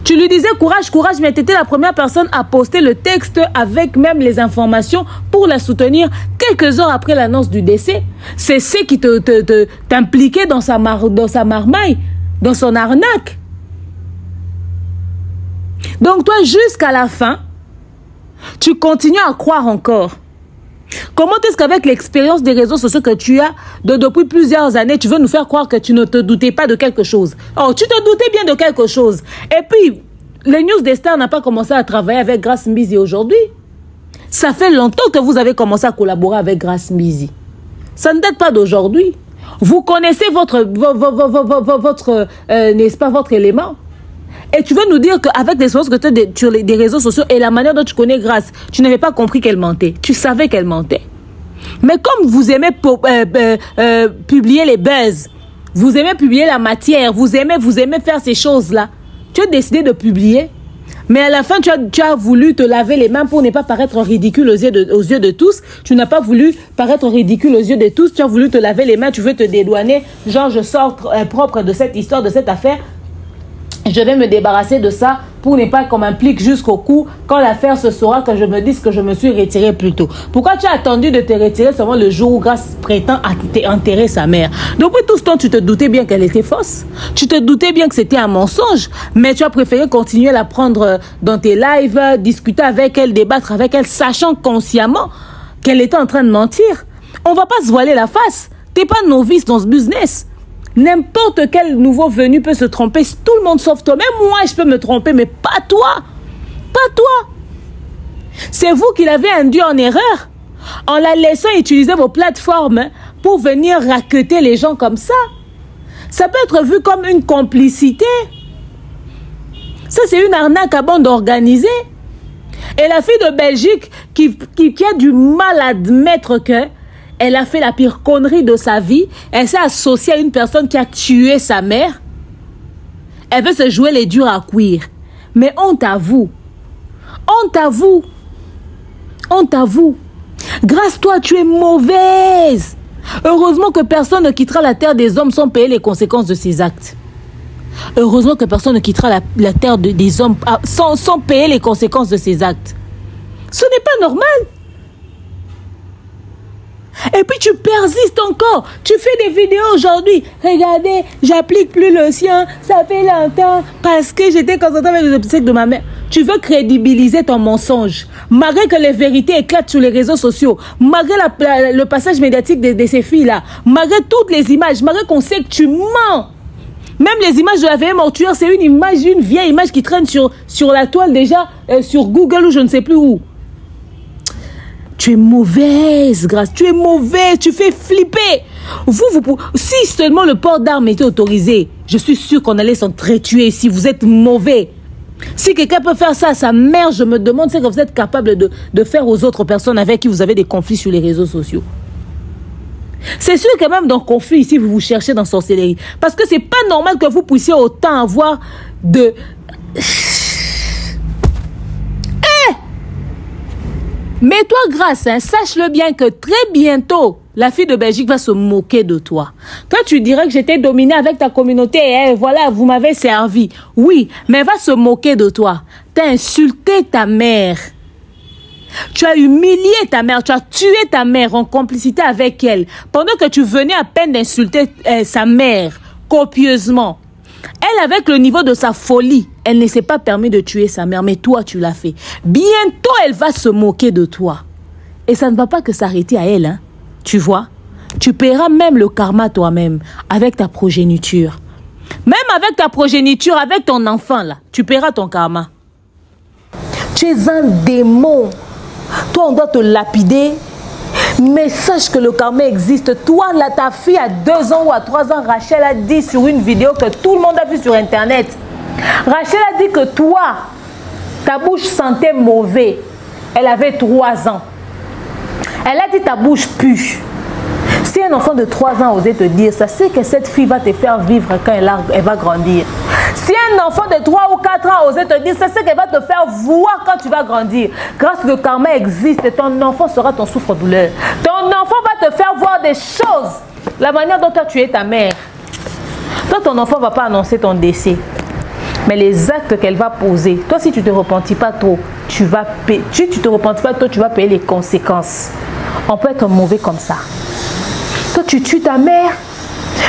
Tu lui disais courage, courage, mais tu étais la première personne à poster le texte avec même les informations pour la soutenir quelques heures après l'annonce du décès. C'est ce qui t'impliquait dans sa marmaille, dans son arnaque. Donc toi, jusqu'à la fin, tu continues à croire encore. Comment est-ce qu'avec l'expérience des réseaux sociaux que tu as depuis plusieurs années, tu veux nous faire croire que tu ne te doutais pas de quelque chose? Oh, tu te doutais bien de quelque chose. Et puis, les News des Stars n'ont pas commencé à travailler avec Grace Mbizi aujourd'hui. Ça fait longtemps que vous avez commencé à collaborer avec Grace Mbizi. Ça ne date pas d'aujourd'hui. Vous connaissez n'est-ce pas, votre élément. Et tu veux nous dire qu'avec l'expérience que tu as sur des réseaux sociaux et la manière dont tu connais Grace, tu n'avais pas compris qu'elle mentait. Tu savais qu'elle mentait. Mais comme vous aimez publier les buzz, vous aimez publier la matière, vous aimez faire ces choses-là, tu as décidé de publier. Mais à la fin, tu as voulu te laver les mains pour ne pas paraître ridicule aux yeux de tous. Tu n'as pas voulu paraître ridicule aux yeux de tous. Tu as voulu te laver les mains, tu veux te dédouaner. Genre, je sors propre de cette histoire, de cette affaire. Je vais me débarrasser de ça pour ne pas qu'on m'implique jusqu'au cou quand l'affaire se saura, que je me dise que je me suis retirée plus tôt. Pourquoi tu as attendu de te retirer seulement le jour où Grace prétend enterrer sa mère? Depuis tout ce temps, tu te doutais bien qu'elle était fausse. Tu te doutais bien que c'était un mensonge. Mais tu as préféré continuer à la prendre dans tes lives, discuter avec elle, débattre avec elle, sachant consciemment qu'elle était en train de mentir. On ne va pas se voiler la face. Tu n'es pas novice dans ce business. N'importe quel nouveau venu peut se tromper, tout le monde sauf toi. Même moi, je peux me tromper, mais pas toi. Pas toi. C'est vous qui l'avez induit en erreur en la laissant utiliser vos plateformes pour venir racketer les gens comme ça. Ça peut être vu comme une complicité. Ça, c'est une arnaque à bande organisée. Et la fille de Belgique qui a du mal à admettre que elle a fait la pire connerie de sa vie. Elle s'est associée à une personne qui a tué sa mère. Elle veut se jouer les durs à cuire. Mais honte à vous. Honte à vous. Honte à vous. Grâce, toi, tu es mauvaise. Heureusement que personne ne quittera la terre des hommes sans payer les conséquences de ses actes. Heureusement que personne ne quittera la terre des hommes sans payer les conséquences de ses actes. Ce n'est pas normal. Et puis tu persistes encore. Tu fais des vidéos aujourd'hui. Regardez, j'applique plus le sien. Ça fait longtemps parce que j'étais concentrée avec les obsèques de ma mère. Tu veux crédibiliser ton mensonge. Malgré que les vérités éclatent sur les réseaux sociaux. Malgré le passage médiatique de ces filles-là. Malgré toutes les images. Malgré qu'on sait que tu mens. Même les images de la vieille mortuaire, c'est une vieille image qui traîne sur la toile déjà, sur Google ou je ne sais plus où. Tu es mauvaise, Grâce. Tu es mauvaise. Tu fais flipper. Si seulement le port d'armes était autorisé, je suis sûre qu'on allait s'entretuer ici. Vous êtes mauvais. Si quelqu'un peut faire ça à sa mère, je me demande ce que vous êtes capable de faire aux autres personnes avec qui vous avez des conflits sur les réseaux sociaux. C'est sûr que même dans le conflit ici, vous vous cherchez dans sorcellerie. Parce que c'est pas normal que vous puissiez autant avoir de... Mais toi, Grâce, hein, sache-le bien que très bientôt, la fille de Belgique va se moquer de toi. Toi, tu dirais que j'étais dominée avec ta communauté et voilà, vous m'avez servi. Oui, mais elle va se moquer de toi. Tu as insulté ta mère. Tu as humilié ta mère. Tu as tué ta mère en complicité avec elle. Pendant que tu venais à peine d'insulter sa mère copieusement. Elle, avec le niveau de sa folie, elle ne s'est pas permis de tuer sa mère, mais toi, tu l'as fait. Bientôt, elle va se moquer de toi. Et ça ne va pas que s'arrêter à elle, hein. Tu vois? Tu paieras même le karma toi-même, avec ta progéniture. Même avec ta progéniture, avec ton enfant, là, tu paieras ton karma. Tu es un démon. Toi, on doit te lapider. Mais sache que le karma existe. Toi, là, ta fille à 2 ans ou à 3 ans, Rachel a dit sur une vidéo que tout le monde a vu sur Internet. Rachel a dit que toi, ta bouche sentait mauvais. Elle avait 3 ans. Elle a dit ta bouche pue. Si un enfant de 3 ans osait te dire ça, c'est que cette fille va te faire vivre quand elle va grandir. Si un enfant de 3 ou 4 ans osait te dire ça, c'est qu'elle va te faire voir quand tu vas grandir. Grâce le karma existe et ton enfant sera ton souffre-douleur. Ton enfant va te faire voir des choses. La manière dont toi tu es ta mère. Toi, ton enfant ne va pas annoncer ton décès. Mais les actes qu'elle va poser, toi, si tu ne te repentis pas trop, tu vas payer. Si tu ne te repentis pas trop, tu vas payer les conséquences. On peut être mauvais comme ça. Toi, tu tues ta mère,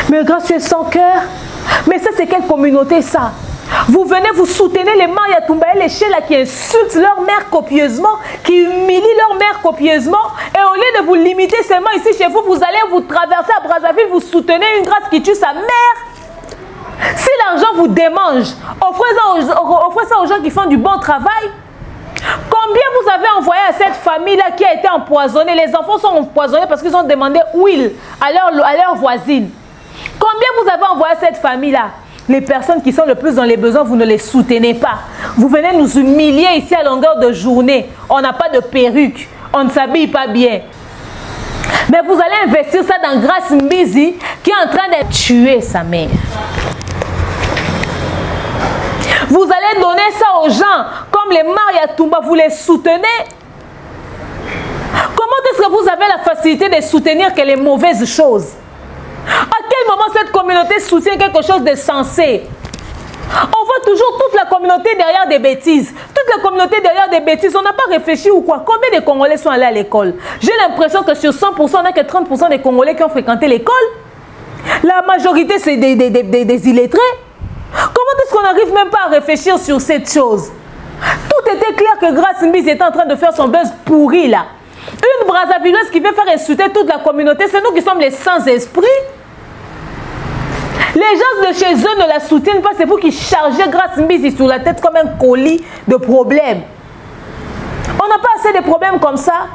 mais Grâce, tu es sans cœur. Mais ça, c'est quelle communauté, ça? Vous venez, vous soutenez les Maya Toumba et les Sheila qui insultent leur mère copieusement, qui humilient leur mère copieusement. Et au lieu de vous limiter seulement ici chez vous, vous allez vous traverser à Brazzaville, vous soutenez une Grâce qui tue sa mère. Si l'argent vous démange, offrez ça aux gens qui font du bon travail. Combien vous avez envoyé à cette famille-là qui a été empoisonnée? Les enfants sont empoisonnés parce qu'ils ont demandé huile à leur voisine. Combien vous avez envoyé à cette famille-là? Les personnes qui sont le plus dans les besoins, vous ne les soutenez pas. Vous venez nous humilier ici à longueur de journée. On n'a pas de perruque. On ne s'habille pas bien. Mais vous allez investir ça dans Grâce Mbizi qui est en train de tuer sa mère. Vous allez donner ça aux gens comme les Maria Toumba, vous les soutenez. Comment est-ce que vous avez la facilité de soutenir que les mauvaises choses? À quel moment cette communauté soutient quelque chose de sensé? On voit toujours toute la communauté derrière des bêtises. Toute la communauté derrière des bêtises. On n'a pas réfléchi ou quoi? Combien de Congolais sont allés à l'école? J'ai l'impression que sur 100%, on n'a que 30% des Congolais qui ont fréquenté l'école. La majorité, c'est des illettrés. Comment est-ce qu'on n'arrive même pas à réfléchir sur cette chose? Tout était clair que Grâce Mbizi était en train de faire son buzz pourri là. Une Brazzavilloise qui veut faire insulter toute la communauté, c'est nous qui sommes les sans-esprits. Les gens de chez eux ne la soutiennent pas, c'est vous qui chargez Grâce Mbizi sur la tête comme un colis de problèmes. On n'a pas assez de problèmes comme ça.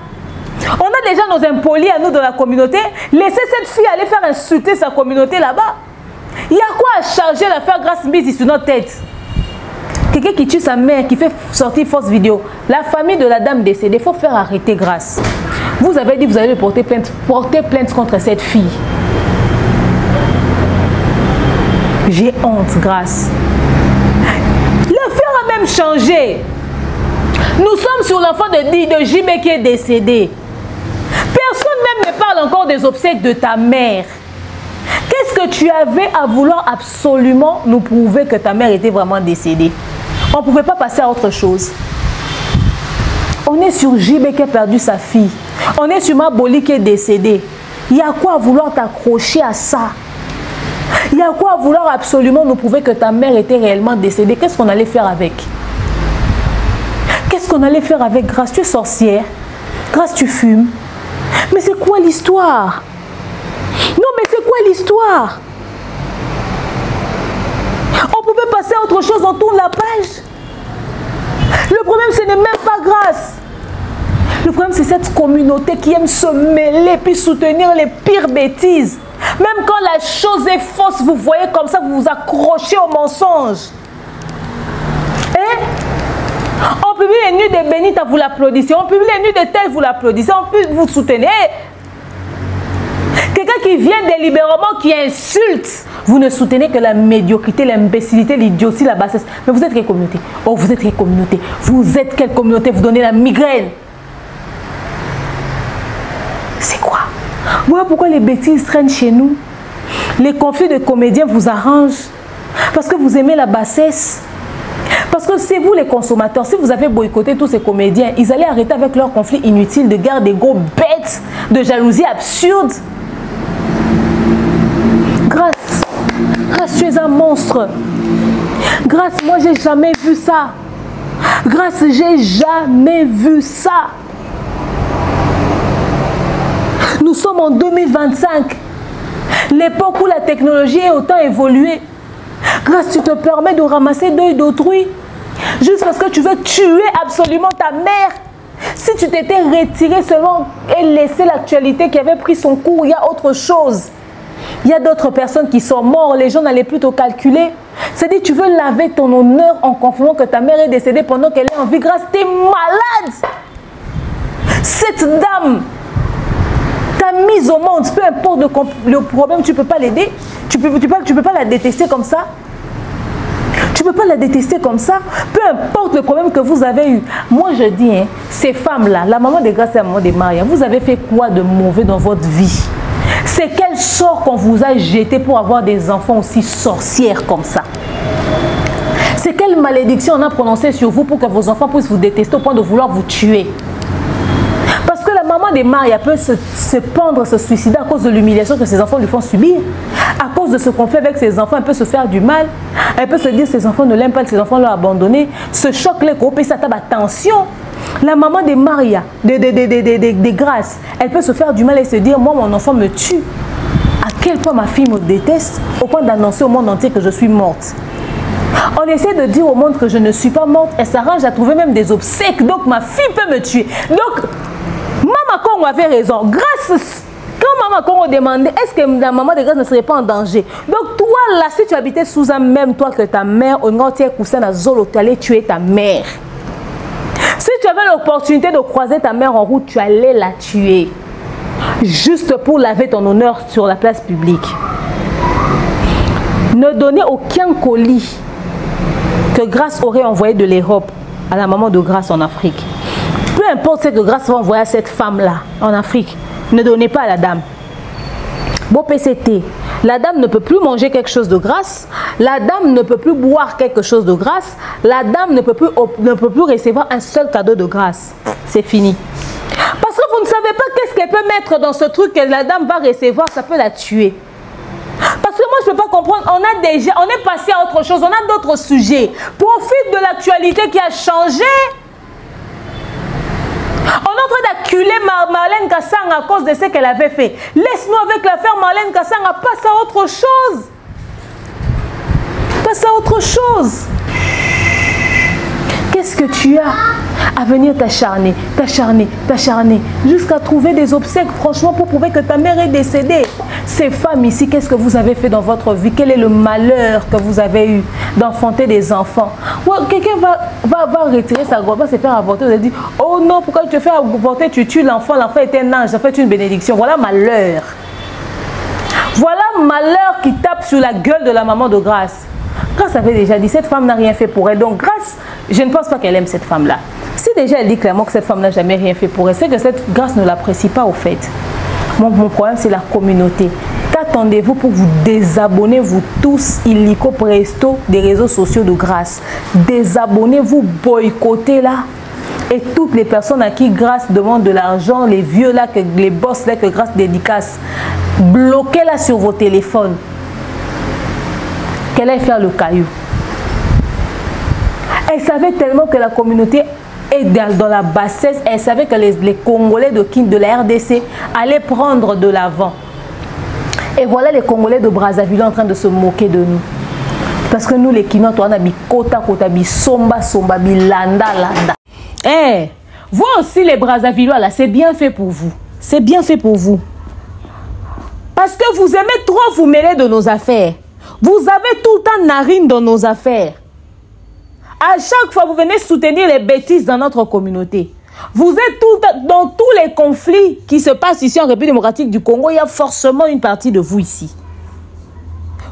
On a déjà nos impolis à nous de la communauté. Laissez cette fille aller faire insulter sa communauté là-bas. Il y a quoi à charger l'affaire Grâce Mbizi sur notre tête? Quelqu'un qui tue sa mère, qui fait sortir fausse vidéo. La famille de la dame décédée, il faut faire arrêter Grâce. Vous avez dit que vous allez porter plainte contre cette fille. J'ai honte, Grâce. L'affaire a même changé. Nous sommes sur l'enfant de JB qui est décédé. Personne même ne parle encore des obsèques de ta mère. Qu'est-ce que tu avais à vouloir absolument nous prouver que ta mère était vraiment décédée? On ne pouvait pas passer à autre chose. On est sur JB qui a perdu sa fille. On est sur Maboli qui est décédée. Il y a quoi à vouloir t'accrocher à ça? Il y a quoi à vouloir absolument nous prouver que ta mère était réellement décédée? Qu'est-ce qu'on allait faire avec? Qu'est-ce qu'on allait faire avec Grâce? Tu es sorcière. Grâce, tu fumes. Mais c'est quoi l'histoire? Non, mais c'est quoi l'histoire? On pouvait passer à autre chose, on tourne la page. Le problème, ce n'est même pas Grâce. Le problème, c'est cette communauté qui aime se mêler puis soutenir les pires bêtises. Même quand la chose est fausse, vous voyez comme ça, vous vous accrochez au mensonge. Et on publie les nuits des bénites, vous l'applaudissez. On publie les nuits de tel, vous l'applaudissez. On publie, vous soutenez. Quelqu'un qui vient délibérément, qui insulte, vous ne soutenez que la médiocrité, l'imbécilité, l'idiotie, la bassesse. Mais vous êtes quelle communauté? Oh, vous êtes quelle communauté? Vous êtes quelle communauté? Vous donnez la migraine. C'est quoi? Voilà pourquoi les bêtises traînent chez nous. Les conflits de comédiens vous arrangent. Parce que vous aimez la bassesse. Parce que c'est vous les consommateurs. Si vous avez boycotté tous ces comédiens, ils allaient arrêter avec leurs conflits inutiles de guerre d'ego bêtes, de jalousie absurde. Grâce, tu es un monstre. Grâce, moi j'ai jamais vu ça. Grâce, j'ai jamais vu ça. Nous sommes en 2025. L'époque où la technologie est autant évoluée. Grâce, tu te permets de ramasser d'œil d'autrui. Juste parce que tu veux tuer absolument ta mère. Si tu t'étais retiré seulement et laissé l'actualité qui avait pris son cours, il y a autre chose. Il y a d'autres personnes qui sont mortes. Les gens n'allaient plus te calculer. C'est-à-dire, tu veux laver ton honneur en confirmant que ta mère est décédée pendant qu'elle est en vie. Grâce, t'es malade. Cette dame t'a mise au monde. Peu importe le problème, tu ne peux pas l'aider. Tu peux pas la détester comme ça. Tu ne peux pas la détester comme ça. Peu importe le problème que vous avez eu. Moi, je dis, hein, ces femmes-là, la maman de Grâce et la maman de Maria, vous avez fait quoi de mauvais dans votre vie? C'est quel sort qu'on vous a jeté pour avoir des enfants aussi sorcières comme ça? C'est quelle malédiction on a prononcée sur vous pour que vos enfants puissent vous détester au point de vouloir vous tuer? Parce que la maman de Maria peut se pendre, se suicider à cause de l'humiliation que ses enfants lui font subir. À cause de ce qu'on fait avec ses enfants, elle peut se faire du mal. Elle peut se dire que ses enfants ne l'aiment pas, ses enfants l'ont abandonné. Ce choc, les groupes, ça tape attention. La maman de Maria, de Grâce, elle peut se faire du mal et se dire, moi, mon enfant me tue. À quel point ma fille me déteste, au point d'annoncer au monde entier que je suis morte. On essaie de dire au monde que je ne suis pas morte. Elle s'arrange à trouver même des obsèques. Donc, ma fille peut me tuer. Donc, Maman Congo avait raison. Grâce, quand Maman Congo demandait, est-ce que la maman de Grâce ne serait pas en danger? Donc, toi, là, si tu habitais sous un même toit que ta mère, au nord, tu es cousin à Zolo, tu allais tuer ta mère. Si tu avais l'opportunité de croiser ta mère en route, tu allais la tuer. Juste pour laver ton honneur sur la place publique. Ne donnez aucun colis que Grâce aurait envoyé de l'Europe à la maman de Grâce en Afrique. Peu importe ce que Grâce va envoyer à cette femme-là en Afrique, ne donnez pas à la dame. Bon PCT, la dame ne peut plus manger quelque chose de Grâce, la dame ne peut plus boire quelque chose de Grâce, la dame ne peut plus recevoir un seul cadeau de Grâce. C'est fini. Parce que vous ne savez pas qu'est-ce qu'elle peut mettre dans ce truc que la dame va recevoir, ça peut la tuer. Parce que moi je ne peux pas comprendre, on est passé à autre chose, on a d'autres sujets. Profite de l'actualité qui a changé. On est en train d'acculer Marlène Kassang à cause de ce qu'elle avait fait. Laisse-nous avec l'affaire Marlène Kassang, passe à autre chose. Passe à autre chose. Qu'est-ce que tu as à venir t'acharner, jusqu'à trouver des obsèques, franchement, pour prouver que ta mère est décédée? Ces femmes ici, qu'est-ce que vous avez fait dans votre vie? Quel est le malheur que vous avez eu d'enfanter des enfants? Quelqu'un va retirer sa grosse, va se faire avorter, vous allez dire, oh non, pourquoi tu te fais avorter, tu tues l'enfant, l'enfant est un ange, ça fait une bénédiction. Voilà malheur. Voilà malheur qui tape sur la gueule de la maman de Grâce. Grâce avait déjà dit, cette femme n'a rien fait pour elle. Donc Grâce, je ne pense pas qu'elle aime cette femme-là. Si déjà elle dit clairement que cette femme n'a jamais rien fait pour elle, c'est que cette grâce ne l'apprécie pas au fait. Mon problème, c'est la communauté. Qu'attendez-vous pour vous désabonner, vous tous, illico presto, des réseaux sociaux de grâce? Désabonnez-vous, boycottez là. Et toutes les personnes à qui grâce demande de l'argent, les vieux là, les boss là, que grâce dédicace, bloquez-la sur vos téléphones. Qu'elle aille faire le caillou. Elle savait tellement que la communauté est dans la bassesse. Elle savait que les Congolais de la RDC allaient prendre de l'avant. Et voilà les Congolais de Brazzaville en train de se moquer de nous. Parce que nous, les Kinois, on a mis kota, somba, landa. Eh, vous aussi les Brazzavillois là, c'est bien fait pour vous. C'est bien fait pour vous. Parce que vous aimez trop vous mêler de nos affaires. Vous avez tout le temps narine dans nos affaires. À chaque fois, vous venez soutenir les bêtises dans notre communauté. Vous êtes tout le temps dans tous les conflits qui se passent ici en République démocratique du Congo. Il y a forcément une partie de vous ici.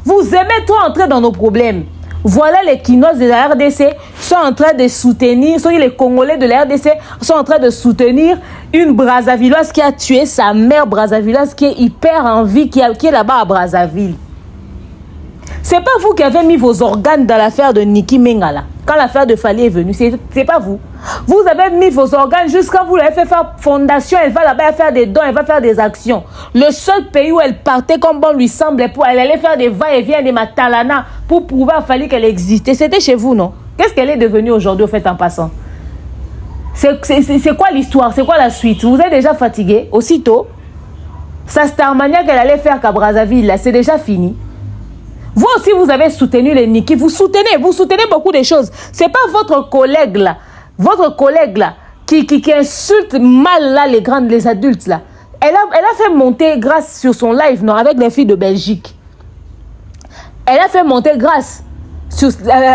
Vous aimez trop entrer dans nos problèmes. Voilà les Kinois de la RDC sont en train de soutenir, les Congolais de la RDC sont en train de soutenir une Brazzavilloise qui a tué sa mère Brazzavilloise, qui est hyper en vie, qui est là-bas à Brazzaville. C'est pas vous qui avez mis vos organes dans l'affaire de Niki Mengala. Quand l'affaire de Fali est venue, c'est pas vous. Vous avez mis vos organes jusqu'à vous l'avez fait faire fondation, elle va là-bas faire des dons, elle va faire des actions. Le seul pays où elle partait comme bon lui semblait, elle allait faire des va-et-vient, des matalana pour prouver à Fali qu'elle existait. C'était chez vous, non? Qu'est-ce qu'elle est devenue aujourd'hui au fait en passant? C'est quoi l'histoire? C'est quoi la suite? Vous êtes déjà fatigué? Aussitôt, sa Starmania qu'elle allait faire qu'à Brazzaville, là, c'est déjà fini. Vous aussi, vous avez soutenu les Niki. Vous soutenez beaucoup de choses. C'est pas votre collègue là, qui insulte mal là les adultes là. Elle a fait monter grâce sur son live, non, avec les filles de Belgique. Elle a fait monter grâce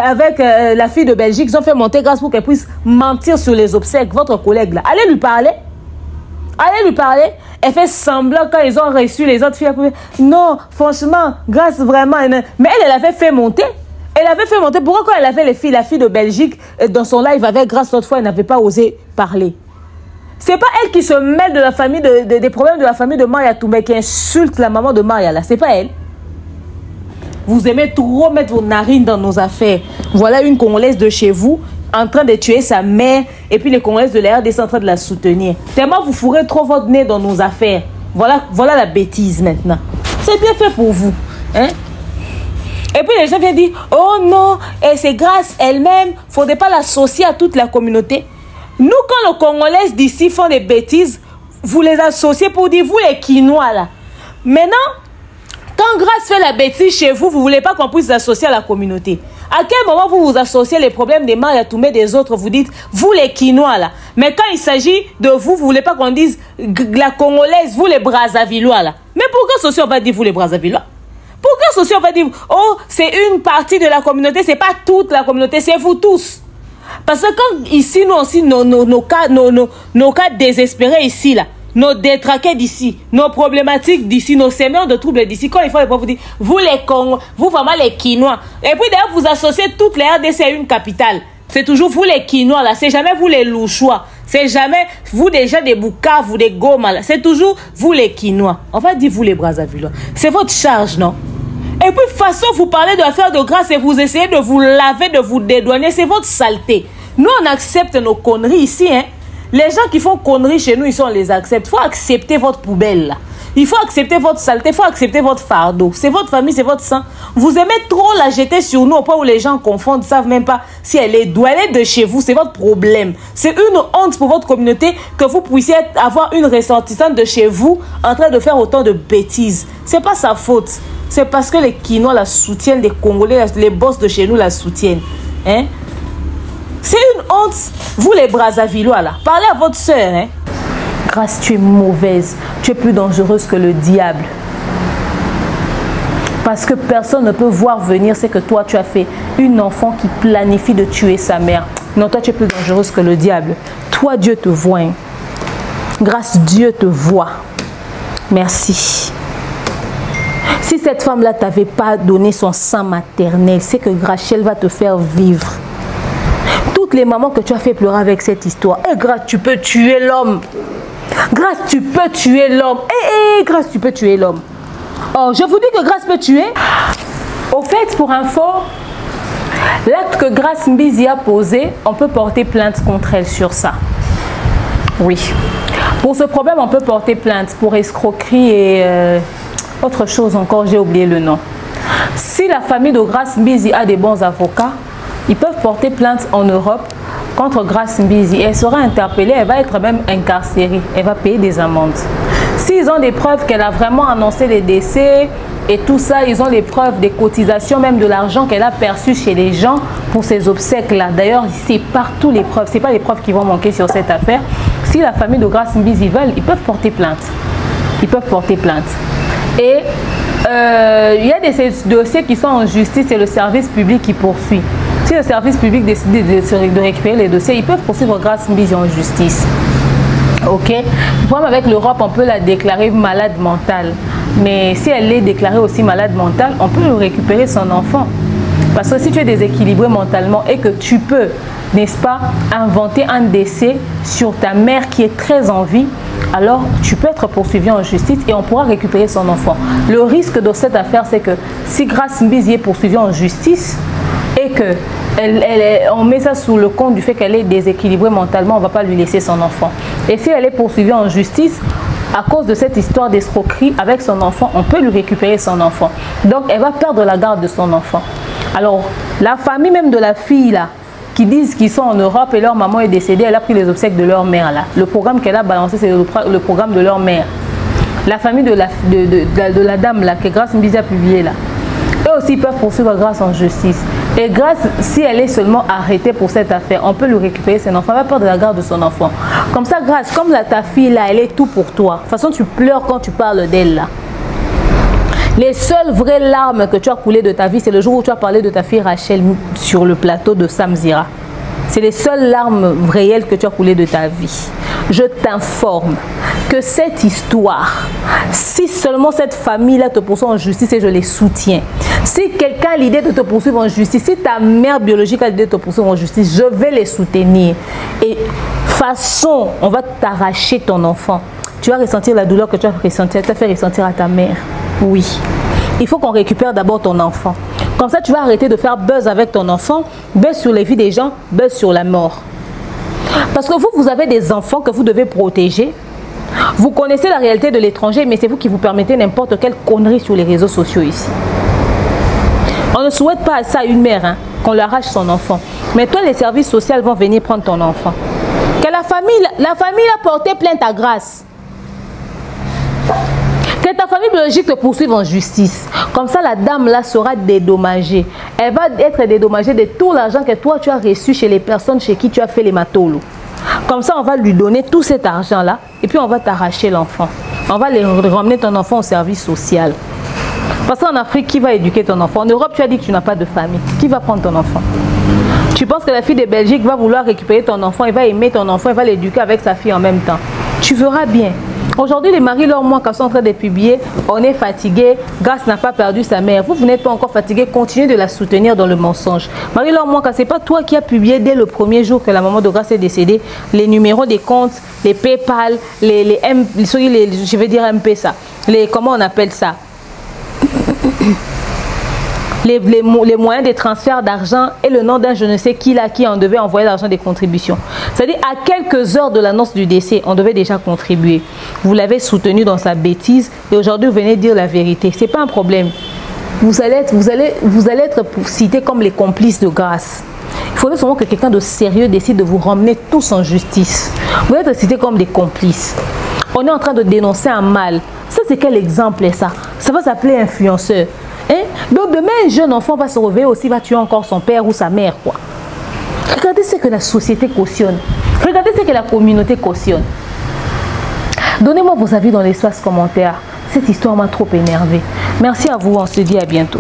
avec la fille de Belgique. Ils ont fait monter grâce pour qu'elle puisse mentir sur les obsèques. Votre collègue là, allez lui parler. Elle fait semblant quand ils ont reçu les autres filles. Non, franchement, grâce vraiment. Mais elle avait fait monter. Pourquoi quand elle avait la fille de Belgique dans son live avec grâce l'autre fois, elle n'avait pas osé parler? C'est pas elle qui se mêle de la famille des problèmes de la famille de Maria Toumé, qui insulte la maman de Maria là. C'est pas elle. Vous aimez trop mettre vos narines dans nos affaires. Voilà une Congolaise de chez vous en train de tuer sa mère, et puis les Congolaises de la RDC en train de la soutenir. Tellement vous fourrez trop votre nez dans nos affaires. Voilà la bêtise maintenant. C'est bien fait pour vous. Hein? Et puis les gens viennent dire, oh non, c'est grâce elle-même, faudrait pas l'associer à toute la communauté. Nous, quand les Congolaises d'ici font des bêtises, vous les associez pour dire, vous les Kinois là. Maintenant, quand grâce fait la bêtise chez vous, vous voulez pas qu'on puisse s'associer à la communauté. À quel moment vous vous associez les problèmes des Maria Toumé des autres, vous dites, vous les Kinois là. Mais quand il s'agit de vous, vous voulez pas qu'on dise la Congolaise, vous les Brazzavillois là. Mais pourquoi associer on va dire vous les Brazzavillois? Pourquoi associer on va dire, oh, c'est une partie de la communauté, c'est pas toute la communauté, c'est vous tous. Parce que quand ici, nous aussi, nos cas désespérés ici là, nos détraqués d'ici, nos problématiques d'ici, nos semeurs de troubles d'ici, quand il faut vous dire, vous les Congos, vous vraiment les Kinois. Et puis d'ailleurs, vous associez toutes les RDC à une capitale. C'est toujours vous les Kinois là, c'est jamais vous les Louchois. C'est jamais vous déjà des Bukavu, des Goma là. C'est toujours vous les Kinois. On va dire vous les Brazzavillois. C'est votre charge, non? Et puis, de toute façon, vous parlez de l'affaire de grâce et vous essayez de vous laver, de vous dédouaner. C'est votre saleté. Nous, on accepte nos conneries ici, hein. Les gens qui font conneries chez nous, ici, on les accepte. Il faut accepter votre poubelle, là. Il faut accepter votre saleté, il faut accepter votre fardeau. C'est votre famille, c'est votre sang. Vous aimez trop la jeter sur nous au point où les gens confondent, ne savent même pas si elle est d'où. Elle est de chez vous, c'est votre problème. C'est une honte pour votre communauté que vous puissiez avoir une ressortissante de chez vous en train de faire autant de bêtises. C'est pas sa faute. C'est parce que les Kinois la soutiennent, les Congolais, les boss de chez nous la soutiennent. Hein? C'est une honte. Vous les Brazzavillois là, parlez à votre soeur, hein? Grâce, tu es mauvaise, tu es plus dangereuse que le diable. Parce que personne ne peut voir venir ce que toi tu as fait. Une enfant qui planifie de tuer sa mère. Non, toi tu es plus dangereuse que le diable. Toi, Dieu te voit. Hein. Grâce, Dieu te voit. Merci. Si cette femme-là t'avait pas donné son sang maternel, c'est que Rachel va te faire vivre. Tout toutes les mamans que tu as fait pleurer avec cette histoire. Et Grâce, tu peux tuer l'homme. Grâce, tu peux tuer l'homme. Grâce, tu peux tuer l'homme. Oh, je vous dis que Grâce peut tuer. Au fait, pour info, l'acte que Grâce Mbizi a posé, on peut porter plainte contre elle sur ça. Oui. Pour ce problème, on peut porter plainte pour escroquerie et autre chose encore, j'ai oublié le nom. Si la famille de Grâce Mbizi a des bons avocats, ils peuvent porter plainte en Europe contre Grâce Mbizi. Elle sera interpellée, elle va être même incarcérée, elle va payer des amendes. S'ils ont des preuves qu'elle a vraiment annoncé les décès et tout ça, ils ont les preuves des cotisations, même de l'argent qu'elle a perçu chez les gens pour ces obsèques-là. D'ailleurs, c'est partout les preuves, ce n'est pas les preuves qui vont manquer sur cette affaire. Si la famille de Grâce Mbizi veulent, ils peuvent porter plainte. Ils peuvent porter plainte. Et il y a des dossiers qui sont en justice et le service public qui poursuit. Si le service public décide de récupérer les dossiers, ils peuvent poursuivre Grâce Mbizi en justice. Ok. Le problème avec l'Europe, on peut la déclarer malade mentale. Mais si elle est déclarée aussi malade mentale, on peut récupérer son enfant. Parce que si tu es déséquilibré mentalement et que tu peux, n'est-ce pas, inventer un décès sur ta mère qui est très en vie, alors tu peux être poursuivi en justice et on pourra récupérer son enfant. Le risque de cette affaire, c'est que si Grâce Mbizi est poursuivie en justice et que on met ça sous le compte du fait qu'elle est déséquilibrée mentalement, on ne va pas lui laisser son enfant. Et si elle est poursuivie en justice, à cause de cette histoire d'escroquerie avec son enfant, on peut lui récupérer son enfant. Donc, elle va perdre la garde de son enfant. Alors, la famille même de la fille, là, qui disent qu'ils sont en Europe et leur maman est décédée, elle a pris les obsèques de leur mère, là. Le programme qu'elle a balancé, c'est le programme de leur mère. La famille de la dame, là, que Grâce Mbizi a publié, là. Eux aussi peuvent poursuivre Grâce en justice. Et Grâce, si elle est seulement arrêtée pour cette affaire, on peut lui récupérer son enfant. Elle va perdre la garde de son enfant. Comme ça, Grâce, comme ta fille là, elle est tout pour toi. De toute façon, tu pleures quand tu parles d'elle là. Les seules vraies larmes que tu as coulées de ta vie, c'est le jour où tu as parlé de ta fille Rachel sur le plateau de Samzira. C'est les seules larmes réelles que tu as coulées de ta vie. Je t'informe que cette histoire, si seulement cette famille-là te poursuit en justice et je les soutiens, si quelqu'un a l'idée de te poursuivre en justice, si ta mère biologique a l'idée de te poursuivre en justice, je vais les soutenir. Et façon, on va t'arracher ton enfant. Tu vas ressentir la douleur que tu as fait ressentir à ta mère. Oui. Il faut qu'on récupère d'abord ton enfant. Comme ça, tu vas arrêter de faire buzz avec ton enfant, buzz sur les vies des gens, buzz sur la mort. Parce que vous avez des enfants que vous devez protéger. Vous connaissez la réalité de l'étranger, mais c'est vous qui vous permettez n'importe quelle connerie sur les réseaux sociaux ici. On ne souhaite pas ça à une mère, hein, qu'on lui arrache son enfant. Mais toi, les services sociaux vont venir prendre ton enfant. Que la famille a porté plainte à Grâce. Que ta famille biologique te poursuive en justice. Comme ça, la dame là sera dédommagée. Elle va être dédommagée de tout l'argent que toi tu as reçu chez les personnes chez qui tu as fait les matolos. Comme ça, on va lui donner tout cet argent là et puis on va t'arracher l'enfant. On va ramener ton enfant au service social. Parce qu'en Afrique, qui va éduquer ton enfant? En Europe, tu as dit que tu n'as pas de famille. Qui va prendre ton enfant? Tu penses que la fille de Belgique va vouloir récupérer ton enfant, elle va aimer ton enfant, elle va l'éduquer avec sa fille en même temps. Tu verras bien. Aujourd'hui, les maris, leurs mois, quand sont en train de publier, on est fatigué, Grâce n'a pas perdu sa mère. Vous n'êtes pas encore fatigué, continuez de la soutenir dans le mensonge. Marie, leurs mois, quand ce n'est pas toi qui as publié dès le premier jour que la maman de Grâce est décédée, les numéros des comptes, les PayPal, je vais dire MP-ça, comment on appelle ça? Les moyens de transfert d'argent et le nom d'un je ne sais qui là qui en devait envoyer l'argent des contributions. C'est-à-dire à quelques heures de l'annonce du décès, on devait déjà contribuer. Vous l'avez soutenu dans sa bêtise et aujourd'hui vous venez dire la vérité. C'est pas un problème. Vous allez être cités comme les complices de Grâce. Il faudrait seulement que quelqu'un de sérieux décide de vous ramener tous en justice. Vous allez être cités comme des complices. On est en train de dénoncer un mal. Ça c'est quel exemple est ça? Ça va s'appeler influenceur. Hein? Donc demain, un jeune enfant va se réveiller aussi, va tuer encore son père ou sa mère, quoi. Regardez ce que la société cautionne. Regardez ce que la communauté cautionne. Donnez-moi vos avis dans l'espace commentaire. Cette histoire m'a trop énervé. Merci à vous, on se dit à bientôt.